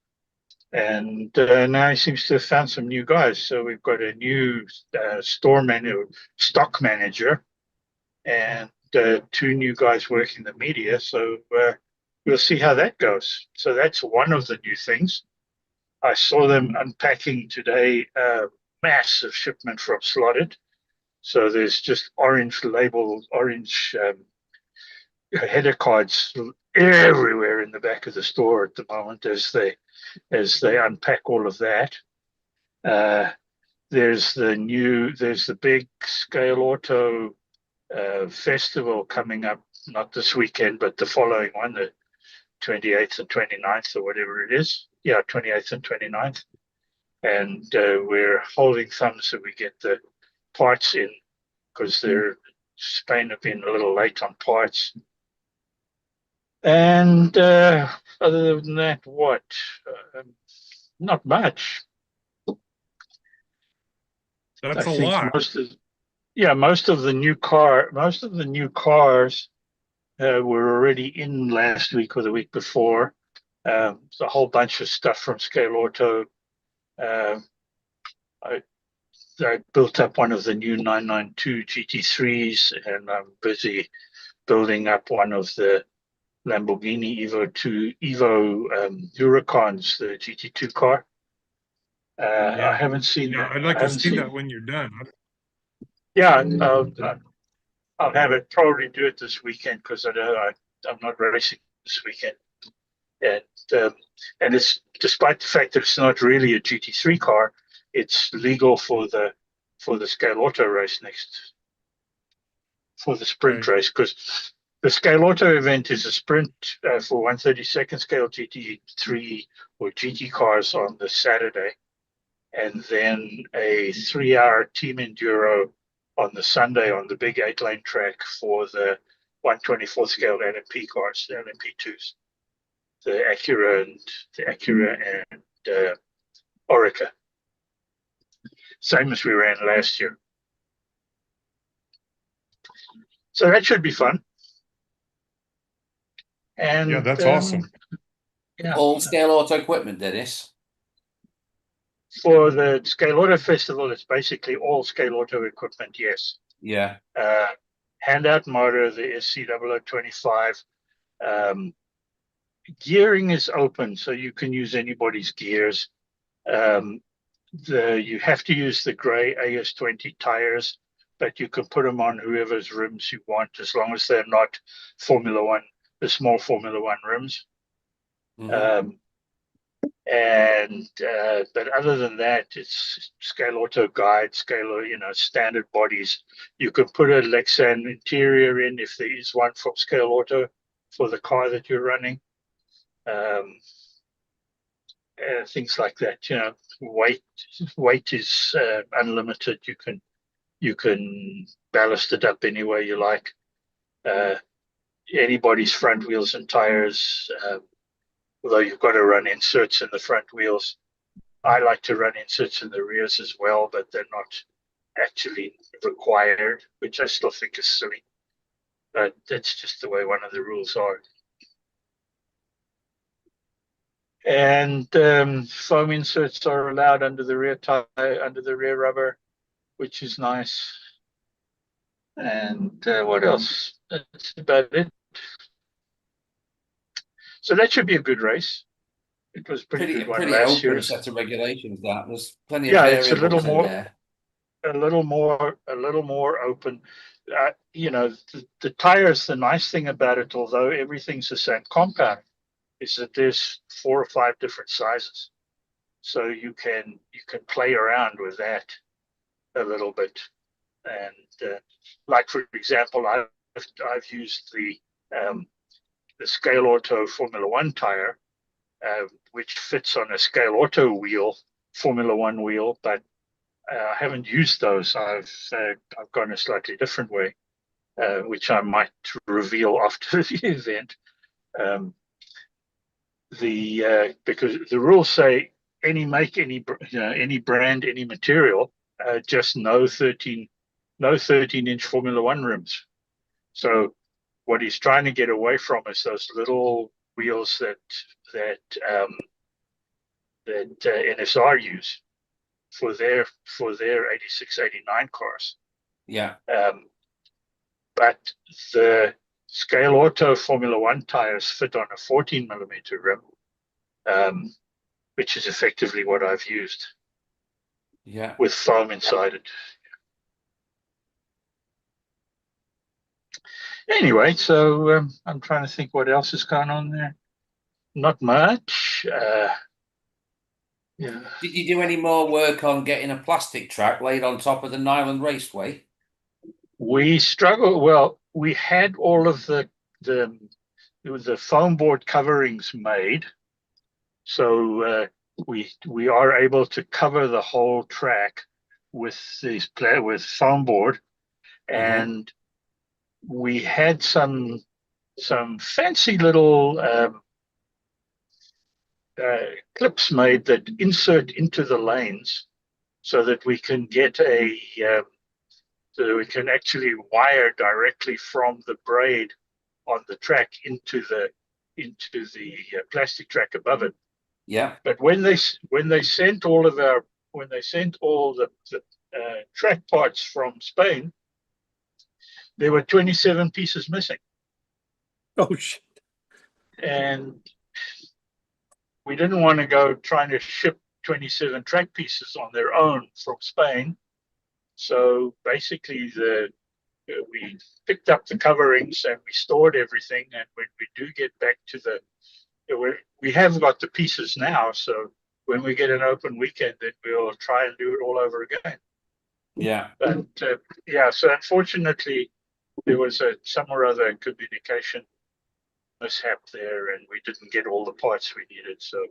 And now he seems to have found some new guys. So we've got a new stock manager, and 2 new guys working the media. So we'll see how that goes. So that's one of the new things. I saw them unpacking today a massive shipment from Slotted. So there's just orange header cards everywhere in the back of the store at the moment as they unpack all of that. There's the big Scale Auto festival coming up, not this weekend, but the following one, the 28th and 29th or whatever it is. Yeah, 28th and 29th. And we're holding thumbs so we get the parts in, because Spain have been a little late on parts. And other than that, what? Not much. That's I a think lot. most of the new cars were already in last week or the week before. A whole bunch of stuff from Scale Auto. I built up one of the new 992 GT3s, and I'm busy building up one of the Lamborghini Evo Huracans, the GT2 car. I haven't seen that. I'd like to see that when you're done. Yeah, I'll have it probably do it this weekend, because I'm not racing this weekend. And it's, despite the fact that it's not really a GT3 car, it's legal for the Scale Auto race for the sprint race, because the Scale Auto event is a sprint for 1/32 scale GT3 or GT cars on the Saturday, and then a 3-hour team enduro on the Sunday on the big 8-lane track for the 1/24 scale LMP cars, the LMP2s, the Acura and Orica. Same as we ran last year. So that should be fun. And yeah, that's awesome. Yeah. All Scale Auto equipment, Dennis. For the Scale Auto Festival, it's basically all Scale Auto equipment, yes. Yeah. Handout motor, the SC0025. Gearing is open, so you can use anybody's gears. You have to use the gray AS20 tires, but you can put them on whoever's rims you want, as long as they're not Formula One, the small Formula One rims. Mm-hmm. But other than that, it's Scale Auto guide, standard bodies. You can put a Lexan interior in if there is one from Scale Auto for the car that you're running. Things like that. Weight is unlimited. You can ballast it up any way you like. Anybody's front wheels and tires. Although you've got to run inserts in the front wheels. I like to run inserts in the rears as well, but they're not actually required, which I still think is silly. But that's just the way one of the rules are. And foam inserts are allowed under the rear tire, under the rear rubber, which is nice. And what else? That's about it. So that should be a good race. It was pretty good one last year. Open set of regulations. There's plenty of it's a little variables in there. a little more open. The tires. The nice thing about it, although everything's the same compound, is that there's 4 or 5 different sizes, so you can play around with that a little bit. And like for example, I've used the Scale Auto Formula One tire, which fits on a Scale Auto wheel, Formula One wheel, but I haven't used those. I've gone a slightly different way, which I might reveal after the event. Because the rules say any make, any brand, any material, just no 13-inch Formula One rims. So what he's trying to get away from is those little wheels that NSR use for their 86, 89 cars. Yeah. But the Scale Auto Formula One tires fit on a 14mm rim, which is effectively what I've used. Yeah. With foam inside it. Anyway, so I'm trying to think what else has gone on there. Not much. Yeah. Did you do any more work on getting a plastic track laid on top of the Nyland Raceway? We struggle. Well, we had all of the foam board coverings made, so we are able to cover the whole track with with foam board, and we had some fancy little clips made that insert into the lanes, so that we can get so that we can actually wire directly from the braid on the track into the plastic track above it. Yeah. But when they sent all the track parts from Spain, there were 27 pieces missing. Oh shit! And we didn't want to go trying to ship 27 track pieces on their own from Spain. So basically, we picked up the coverings and we stored everything. And when we do get back to we have got the pieces now. So when we get an open weekend, then we'll try and do it all over again. Yeah. But yeah, so unfortunately, there was some or other communication mishap there, and we didn't get all the parts we needed, so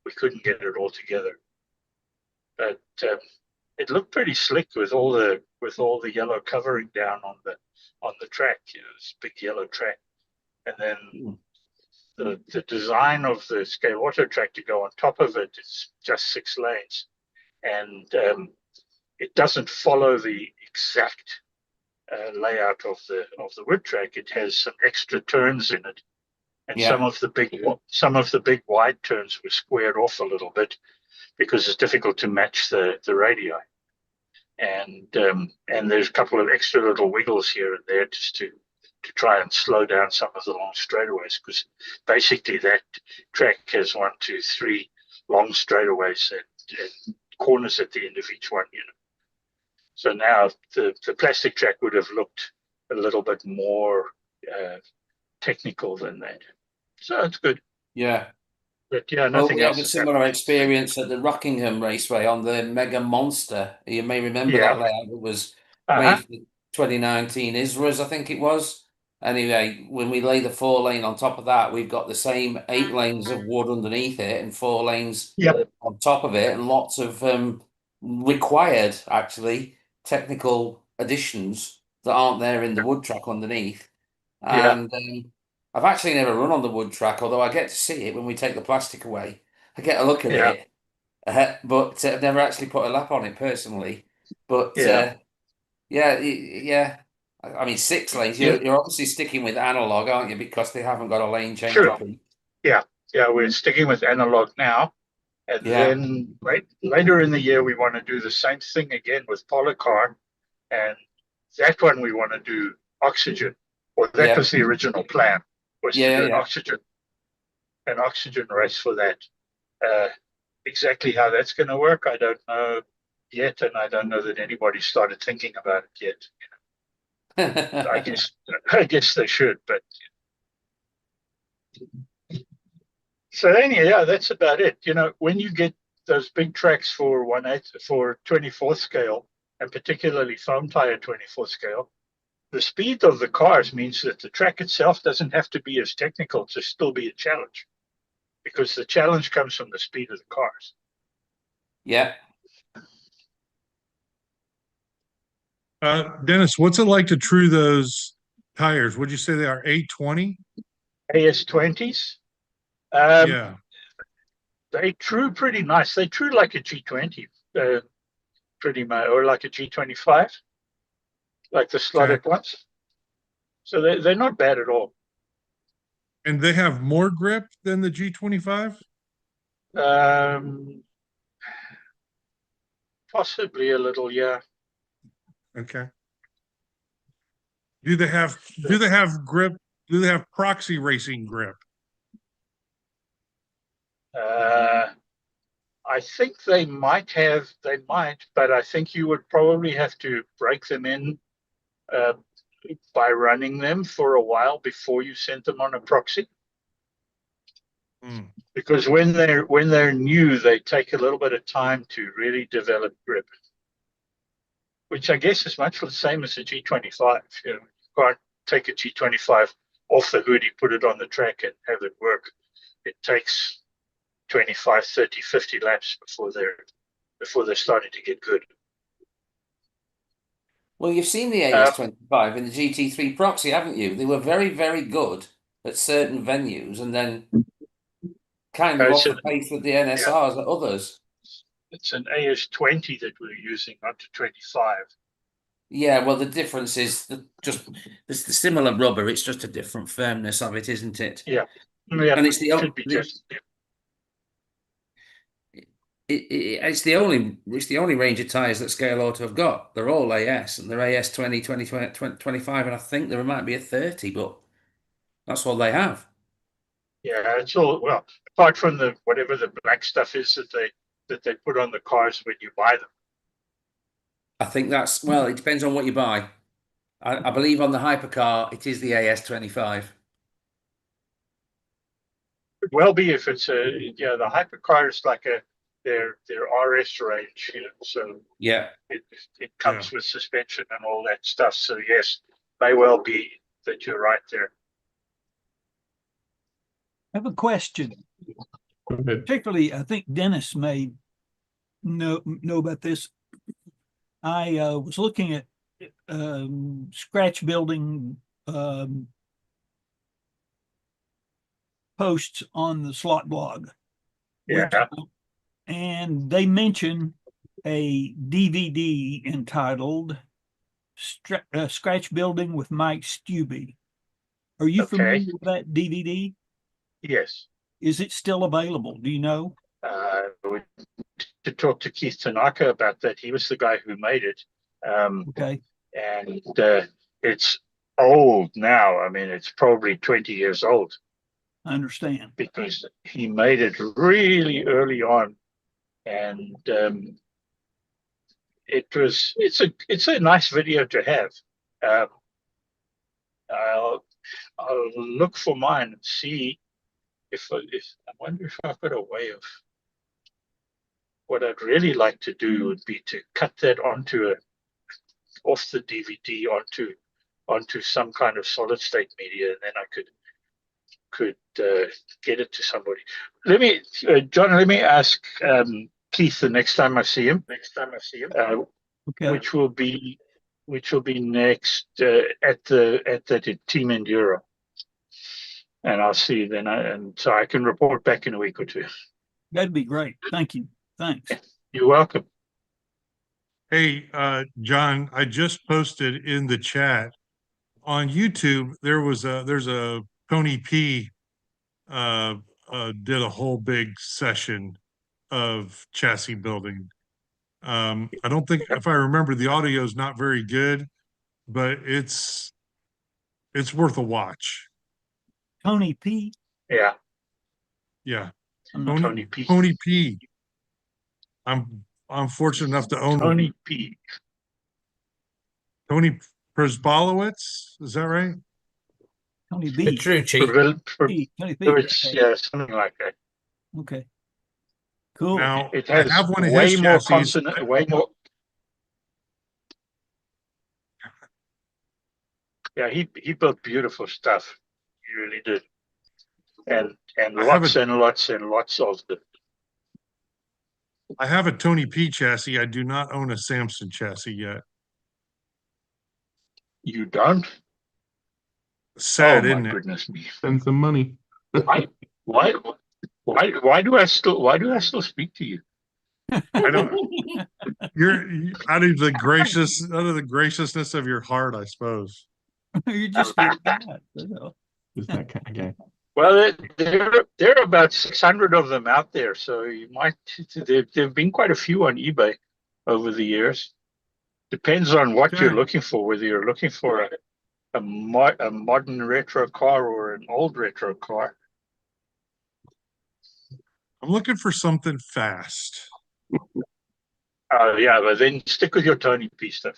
we couldn't get it all together. But it looked pretty slick with all the yellow covering down on the track. You know, this big yellow track, and then the design of the Scale Auto track to go on top of it is just 6 lanes, and it doesn't follow the exact layout of the wood track. It has some extra turns in it, and some of the big wide turns were squared off a little bit because it's difficult to match the radii. And there's a couple of extra little wiggles here and there just to try and slow down some of the long straightaways, because basically that track has 1, 2, 3 long straightaways and corners at the end of each one, you know. So now the plastic track would have looked a little bit more technical than that. So it's good. Yeah. But yeah, nothing we else. had a similar experience at the Rockingham Raceway on the Mega Monster. You may remember that layout. It was made for 2019 ISRAs, I think it was. Anyway, when we lay the 4 lane on top of that, we've got the same 8 lanes of wood underneath it and 4 lanes on top of it, and lots of required, actually, technical additions that aren't there in the wood track underneath. And I've actually never run on the wood track, although I get to see it when we take the plastic away. I get a look at it, but I've never actually put a lap on it personally. But yeah. I mean, 6 lanes. You're obviously sticking with analog, aren't you? Because they haven't got a lane change. Sure. Yeah, we're sticking with analog now, and then later in the year we want to do the same thing again with Polycar, and that one we want to do oxygen, or that was the original plan, was to do an oxygen race for that. Exactly how that's going to work, I don't know yet, and I don't know that anybody started thinking about it yet. You know. I guess they should, but so anyway, that's about it. You know, when you get those big tracks for 24th scale, and particularly foam tire 24th scale, the speed of the cars means that the track itself doesn't have to be as technical to still be a challenge, because the challenge comes from the speed of the cars. Yeah. Dennis, what's it like to true those tires? Would you say they are 820? AS20s? Yeah. They true pretty nice. They true like a G20, pretty much, or like a G25, like the slotted ones. So they're not bad at all. And they have more grip than the G25? Possibly a little, yeah. Okay. Do they have grip do they have proxy racing grip? I think they might, but I think you would probably have to break them in by running them for a while before you sent them on a proxy. Because when they're new, they take a little bit of time to really develop grip, which I guess is much the same as a G25. You know, you can't take a G25 off the hood, you put it on the track and have it work. It takes 25, 30, 50 laps before they're starting to get good. Well, you've seen the AS25 in the GT3 proxy, haven't you? They were very, very good at certain venues and then kind of off the pace with the NSRs at others. It's an AS20 that we're using, not a 25. Yeah, well, the difference is just it's the similar rubber. It's just a different firmness of it, isn't it? Yeah, and it's the only. It's the only range of tyres that Scale Auto have got. They're all AS, and they're AS 20, 25, and I think there might be a 30, but that's all they have. Yeah, it's all, well, apart from the whatever the black stuff is that they put on the cars when you buy them. I think that's, well, it depends on what you buy. I believe on the hypercar it is the AS25. Could well be if it's the hypercar is like their RS range, you know, so yeah, it comes with suspension and all that stuff. So yes, may well be that you're right there. I have a question. Particularly, I think Dennis may know about this. I was looking at scratch building posts on the slot blog. Yeah. And they mention a DVD entitled Scratch Building with Mike Stubbe. Are you familiar with that DVD? Yes. Is it still available? Do you know? To talk to Keith Tanaka about that. He was the guy who made it. Okay. And it's old now. I mean, it's probably 20 years old. I understand. Because he made it really early on. And it's a nice video to have. I'll look for mine and see if I wonder if I've got a way of. What I'd really like to do would be to cut that off the DVD onto some kind of solid state media, and then I could get it to somebody. Let me, John. Let me ask Keith the next time I see him. Okay. Which will be next at the Team Enduro, and I'll see then. And so I can report back in a week or two. That'd be great. Thank you. Thanks. You're welcome. Hey, John, I just posted in the chat on YouTube. There's a Tony P did a whole big session of chassis building. I don't think, if I remember, the audio is not very good, but it's worth a watch. Tony P. Yeah. Yeah. Tony P. Tony P. I'm fortunate enough to own Tony P. Tony Przbalowicz, is that right? Tony B. Petrucci. Tony B. Yeah, something like that. Okay. Cool. Now, It has I have one of way his more chassis. consonant, way more. Yeah, he built beautiful stuff. He really did. And lots and lots and lots of them. I have a Tony P chassis. I do not own a Samson chassis yet. You don't? Sad, oh, isn't my it? Goodness me. Spend some money. Why do I still speak to you? I don't. You're out of the graciousness of your heart, I suppose. You're just that guy. Just that kind of guy. Well, there are about 600 of them out there, so you might. There've been quite a few on eBay over the years. Depends on what you're looking for. Whether you're looking for a modern retro car or an old retro car. I'm looking for something fast. Yeah, but then stick with your Tony P stuff.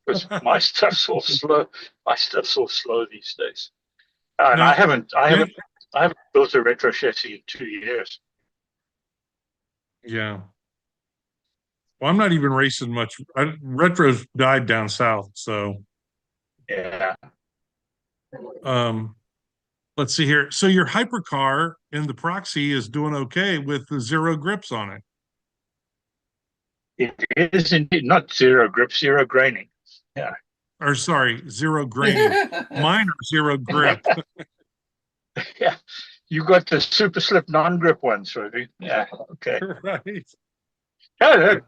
Because my stuff's all slow. My stuff's all slow these days. And Now, I haven't built a retro chassis in 2 years. yeah. Well, I'm not even racing much. Retro's died down south, so Yeah. let's see here. So your hypercar in the proxy is doing okay with the zero grips on it. It is indeed not zero grip, zero graining. Yeah. Or sorry, zero graining. Mine are zero grip. Yeah. You got the super slip non-grip ones, right? Yeah. Okay. Right. Yeah,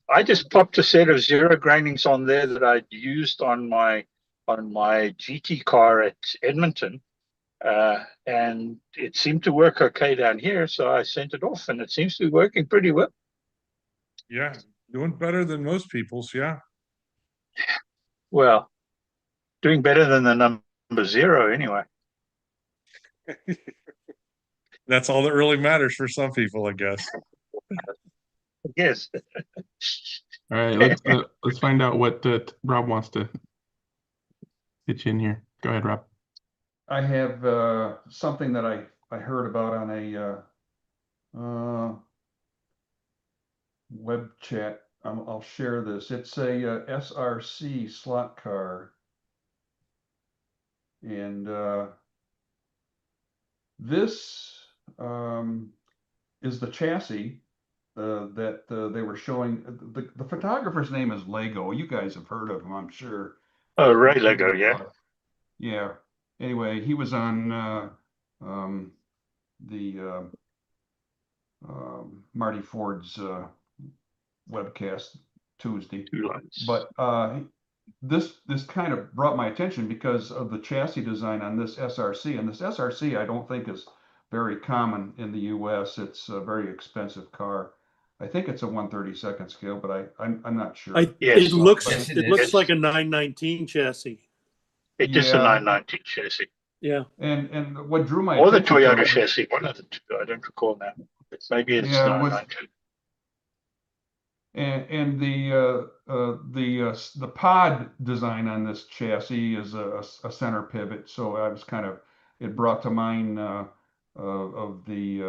I just popped a set of zero grainings on there that I used on my GT car at Edmonton, and it seemed to work okay down here. So I sent it off, and it seems to be working pretty well. Yeah, doing better than most people's. Yeah. Well, doing better than the number 0 anyway. That's all that really matters for some people, I guess. Yes. All right, let's find out what Rob wants to pitch in here. Go ahead, Rob. I have something that I heard about on a web chat. I'll share this. It's a SRC slot car, and this is the chassis that they were showing. The photographer's name is Lego. You guys have heard of him, I'm sure. Oh, Ray Lego, yeah. Yeah. Anyway, he was on the Marty Ford's webcast Tuesday. But this kind of brought my attention because of the chassis design on this SRC. And this SRC I don't think is very common in the US. It's a very expensive car. I think it's a 1/32 scale, but I'm not sure. It looks Yes, it looks like a 919 chassis. It's just a 919 chassis. Yeah. And what drew my Or the attention to Toyota it- chassis, one of the two. I don't recall now. Maybe it's Yeah, it was- 919. And the pod design on this chassis is a center pivot, so I was it brought to mind of the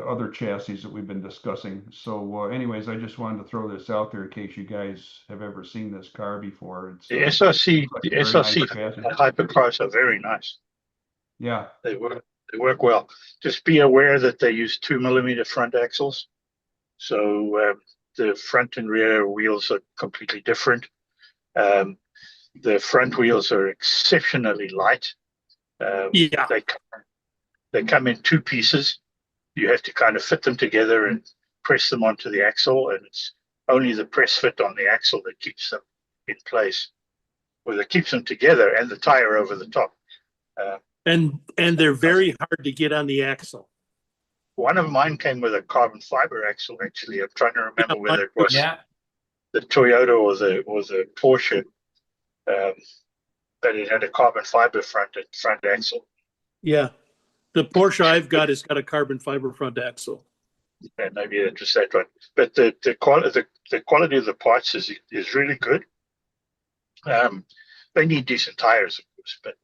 other chassis that we've been discussing. So anyways, I just wanted to throw this out there in case you guys have ever seen this car before. It's The SRC, a very nice chassis. hypercars are very nice. Yeah. They work well. Just be aware that they use 2mm front axles. So the front and rear wheels are completely different. The front wheels are exceptionally light. Yeah. They come in 2 pieces. You have to kind of fit them together and press them onto the axle, and it's only the press fit on the axle that keeps them in place, or that keeps them together, and the tire over the top. And they're very hard to get on the axle. One of mine came with a carbon fiber axle. Actually, I'm trying to remember whether it was the Toyota or the Porsche, but it had a carbon fiber front axle. Yeah. The Porsche I've got has got a carbon fiber front axle. And maybe it's just that one. But the quality of the parts is really good. They need decent tires, of course, but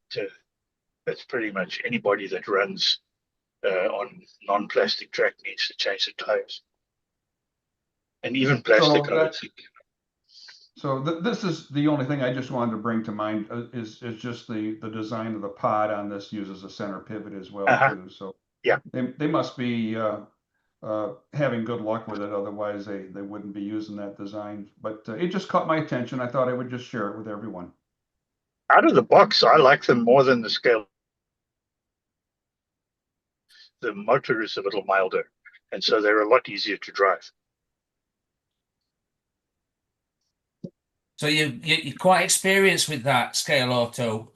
that's pretty much anybody that runs on non-plastic track needs to change the tires. And even plastic, I would think. So this is the only thing I just wanted to bring to mind is just the design of the pod on this uses a center pivot as well too. So yeah, they must be having good luck with it. Otherwise they wouldn't be using that design. But it just caught my attention. I thought I would just share it with everyone. Out of the box, I like them more than the scale. The motor is a little milder, and so they're a lot easier to drive. So you're quite experienced with that Scale Auto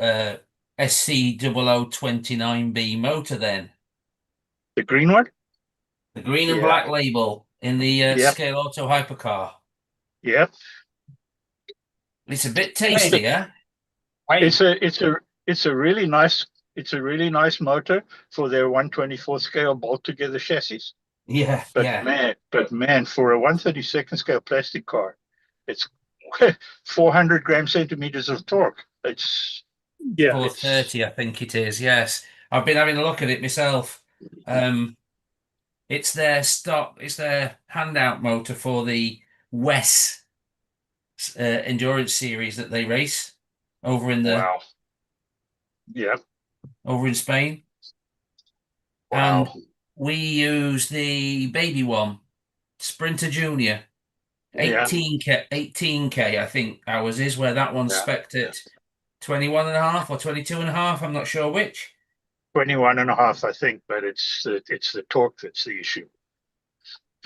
SC0029B motor then? The green one? The green and black label in the Scale Auto hypercar. Yep. It's a bit tasty, yeah. It's a really nice motor for their 1/24 scale bolt together chassis. Yeah, But man, for a 1/32 scale plastic car, it's 400 centimeters of torque. It's 430, I think it is. Yes, I've been having a look at it myself. It's their handout motor for the Wes endurance series that they race over in over in Spain. Wow. And we use the baby one, Sprinter Junior. 18K, I think ours is, where that one's spec'd at 21.5 or 22.5. I'm not sure which. 21.5, I think, but it's the torque that's the issue.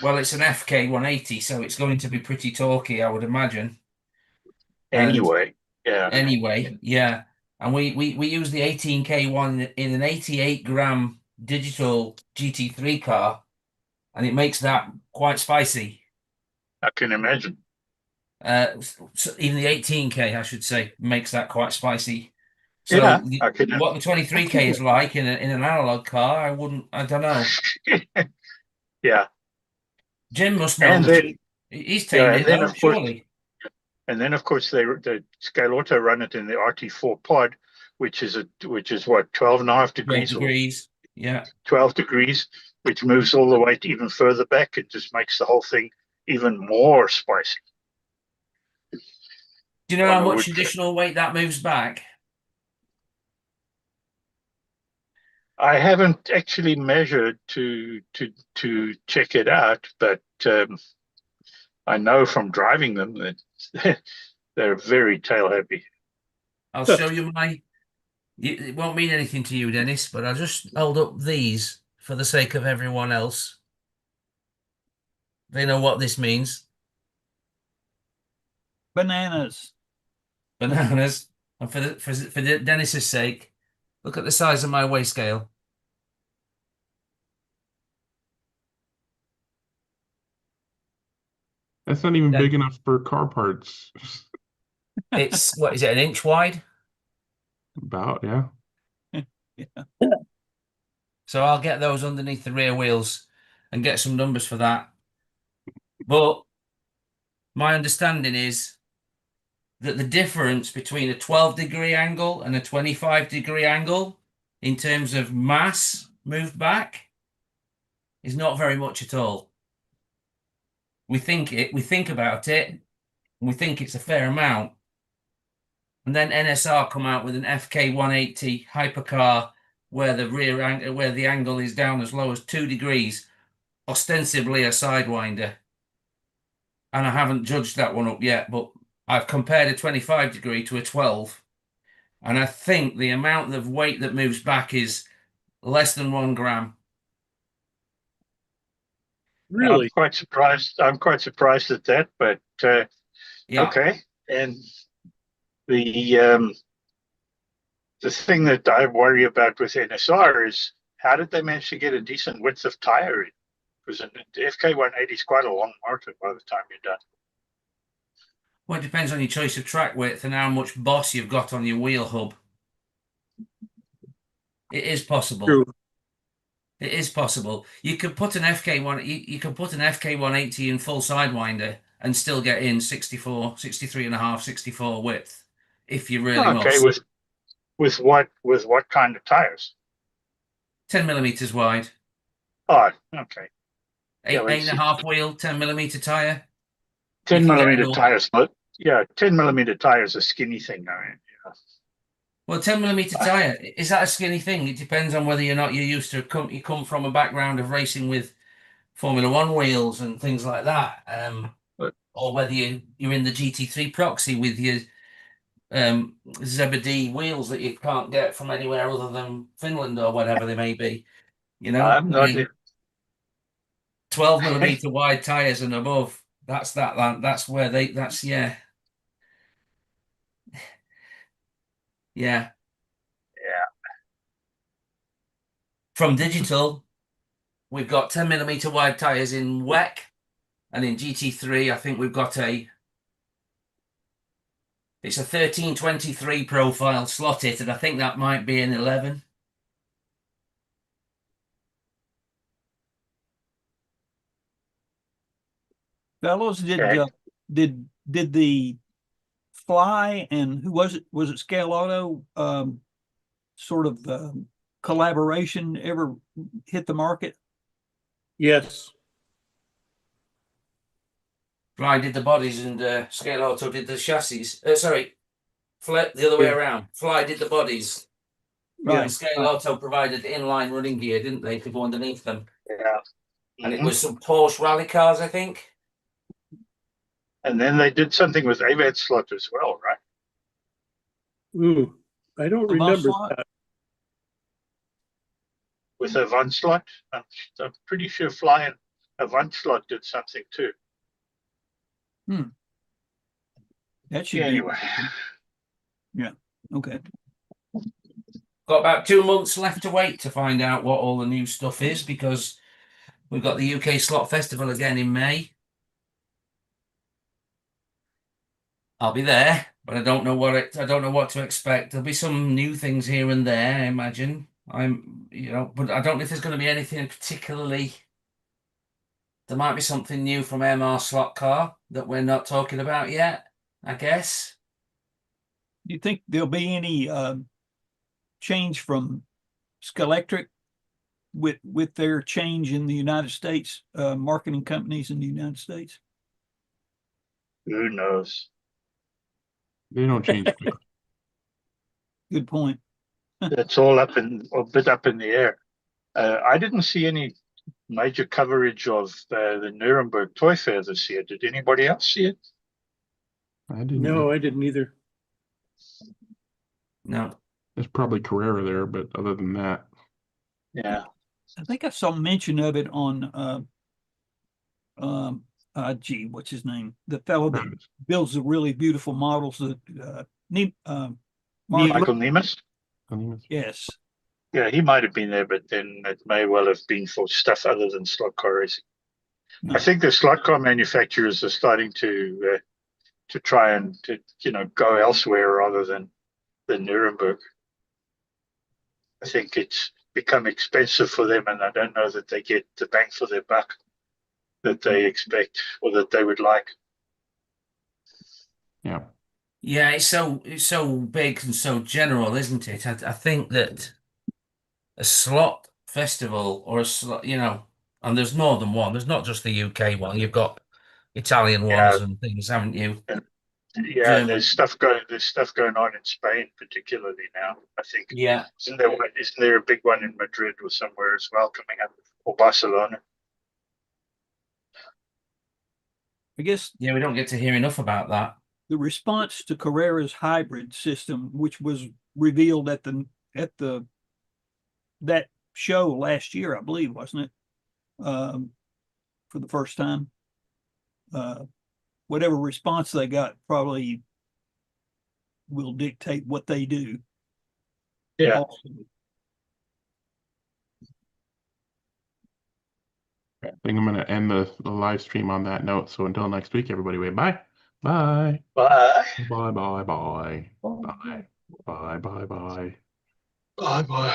Well, it's an FK 180, so it's going to be pretty torquey, I would imagine. Anyway, yeah. And we use the 18K one in an 88 gram digital GT3 car, and it makes that quite spicy. I can imagine. So even the 18K, I should say, makes that quite spicy. So what the 23K is like in an analog car, I don't know. Yeah. Jim must know. And then he's tamed it though, surely. And then of course the Scale Auto run it in the RT4 pod, which is what, 12.5 degrees. 12 degrees. Yeah. 12 degrees, which moves all the weight even further back. It just makes the whole thing even more spicy. Do you know how much additional weight that moves back? I haven't actually measured to check it out, but I know from driving them that they're very tail happy. I'll show you it won't mean anything to you, Dennis, but I'll just hold up these for the sake of everyone else. They know what this means. Bananas. Bananas. And for Dennis's sake, look at the size of my weigh scale. That's not even big enough for car parts. It's, what is it, an inch wide? About, yeah. So I'll get those underneath the rear wheels and get some numbers for that. But my understanding is that the difference between a 12-degree angle and a 25-degree angle in terms of mass moved back is not very much at all. We think about it, and we think it's a fair amount. And then NSR come out with an FK 180 hypercar where the angle is down as low as 2 degrees, ostensibly a sidewinder. And I haven't judged that one up yet, but I've compared a 25 degree to a 12. And I think the amount of weight that moves back is less than 1 gram. Really? I'm quite surprised at that, but okay. And the thing that I worry about with NSR is how did they manage to get a decent width of tire in? Because the FK 180 is quite a long motor by the time you're done. Well, it depends on your choice of track width and how much boss you've got on your wheel hub. It is possible. True. It is possible. You could put an FK 180 in full sidewinder and still get in 64, 63.5, 64 width if you really must. With what kind of tires? 10 millimeters wide. Oh, okay. 8.5 wheel, 10 millimeter tire. 10 millimeter tires, but 10 millimeter tire is a skinny thing. I mean, Well, 10 millimeter tire, is that a skinny thing? It depends on whether you're used to you come from a background of racing with Formula One wheels and things like that, or whether you're in the GT3 proxy with your Zebedee wheels that you can't get from anywhere other than Finland or whatever they may be. You know, I'm not 12 millimeter wide tires and above. That's where yeah. Yeah. From digital, we've got 10 millimeter wide tires in WEC, and in GT3, I think we've got a It's a 1323 profile slotted, and I think that might be an 11. Fellows, Okay. did the Fly and who was it? Was it Scale Auto sort of collaboration ever hit the market? Yes. Fly did the bodies and Scale Auto did the chassis. Sorry, the other way Yeah. around. Fly did the bodies. Right. And Scale Auto provided inline running gear, didn't they, to go underneath them? Yeah. And it was some Porsche rally cars, I think. And then they did something with AVAT slot as well, right? Ooh, I don't remember slot? that. With a Van slot. I'm pretty sure Fly and a Van slot did something too. That should Yeah, be anyway. Yeah. Okay. Got about 2 months left to wait to find out what all the new stuff is, because we've got the UK Slot Festival again in May. I'll be there, but I don't know what to expect. There'll be some new things here and there, I imagine. But I don't know if there's going to be anything particularly. There might be something new from MR Slot Car that we're not talking about yet, I guess. Do you think there'll be any change from Scalectric with their change in the United States, marketing companies in the United States? Who knows? They don't change quickly. Good point. It's all a bit up in the air. I didn't see any major coverage of the Nuremberg Toy Fair this year. Did anybody else see it? I didn't. No, I didn't either. No. There's probably Carrera there, but other than that. Yeah. I think I saw mention of it on what's his name? The fellow that builds the really beautiful models that Michael Nemes? Yes. Yeah, he might have been there, but then it may well have been for stuff other than slot car racing. I think the slot car manufacturers are starting to try and go elsewhere rather than Nuremberg. I think it's become expensive for them, and I don't know that they get the bang for their buck that they expect or that they would like. Yeah. Yeah, it's so big and so general, isn't it? I think that a slot festival or a slot, and there's more than one. There's not just the UK one. You've got Italian ones and things, haven't you? Yeah, there's stuff going on in Spain, particularly now. I think. Yeah. Isn't there a big one in Madrid or somewhere as well coming up, or Barcelona? I guess. Yeah, we don't get to hear enough about that. The response to Carrera's hybrid system, which was revealed at that show last year, I believe, wasn't it? For the first time. Whatever response they got probably will dictate what they do. Yeah. I think I'm going to end the live stream on that note. So until next week, everybody, wait, bye. Bye. Bye. Bye, bye, bye. Bye. Bye, bye, bye. Bye, bye.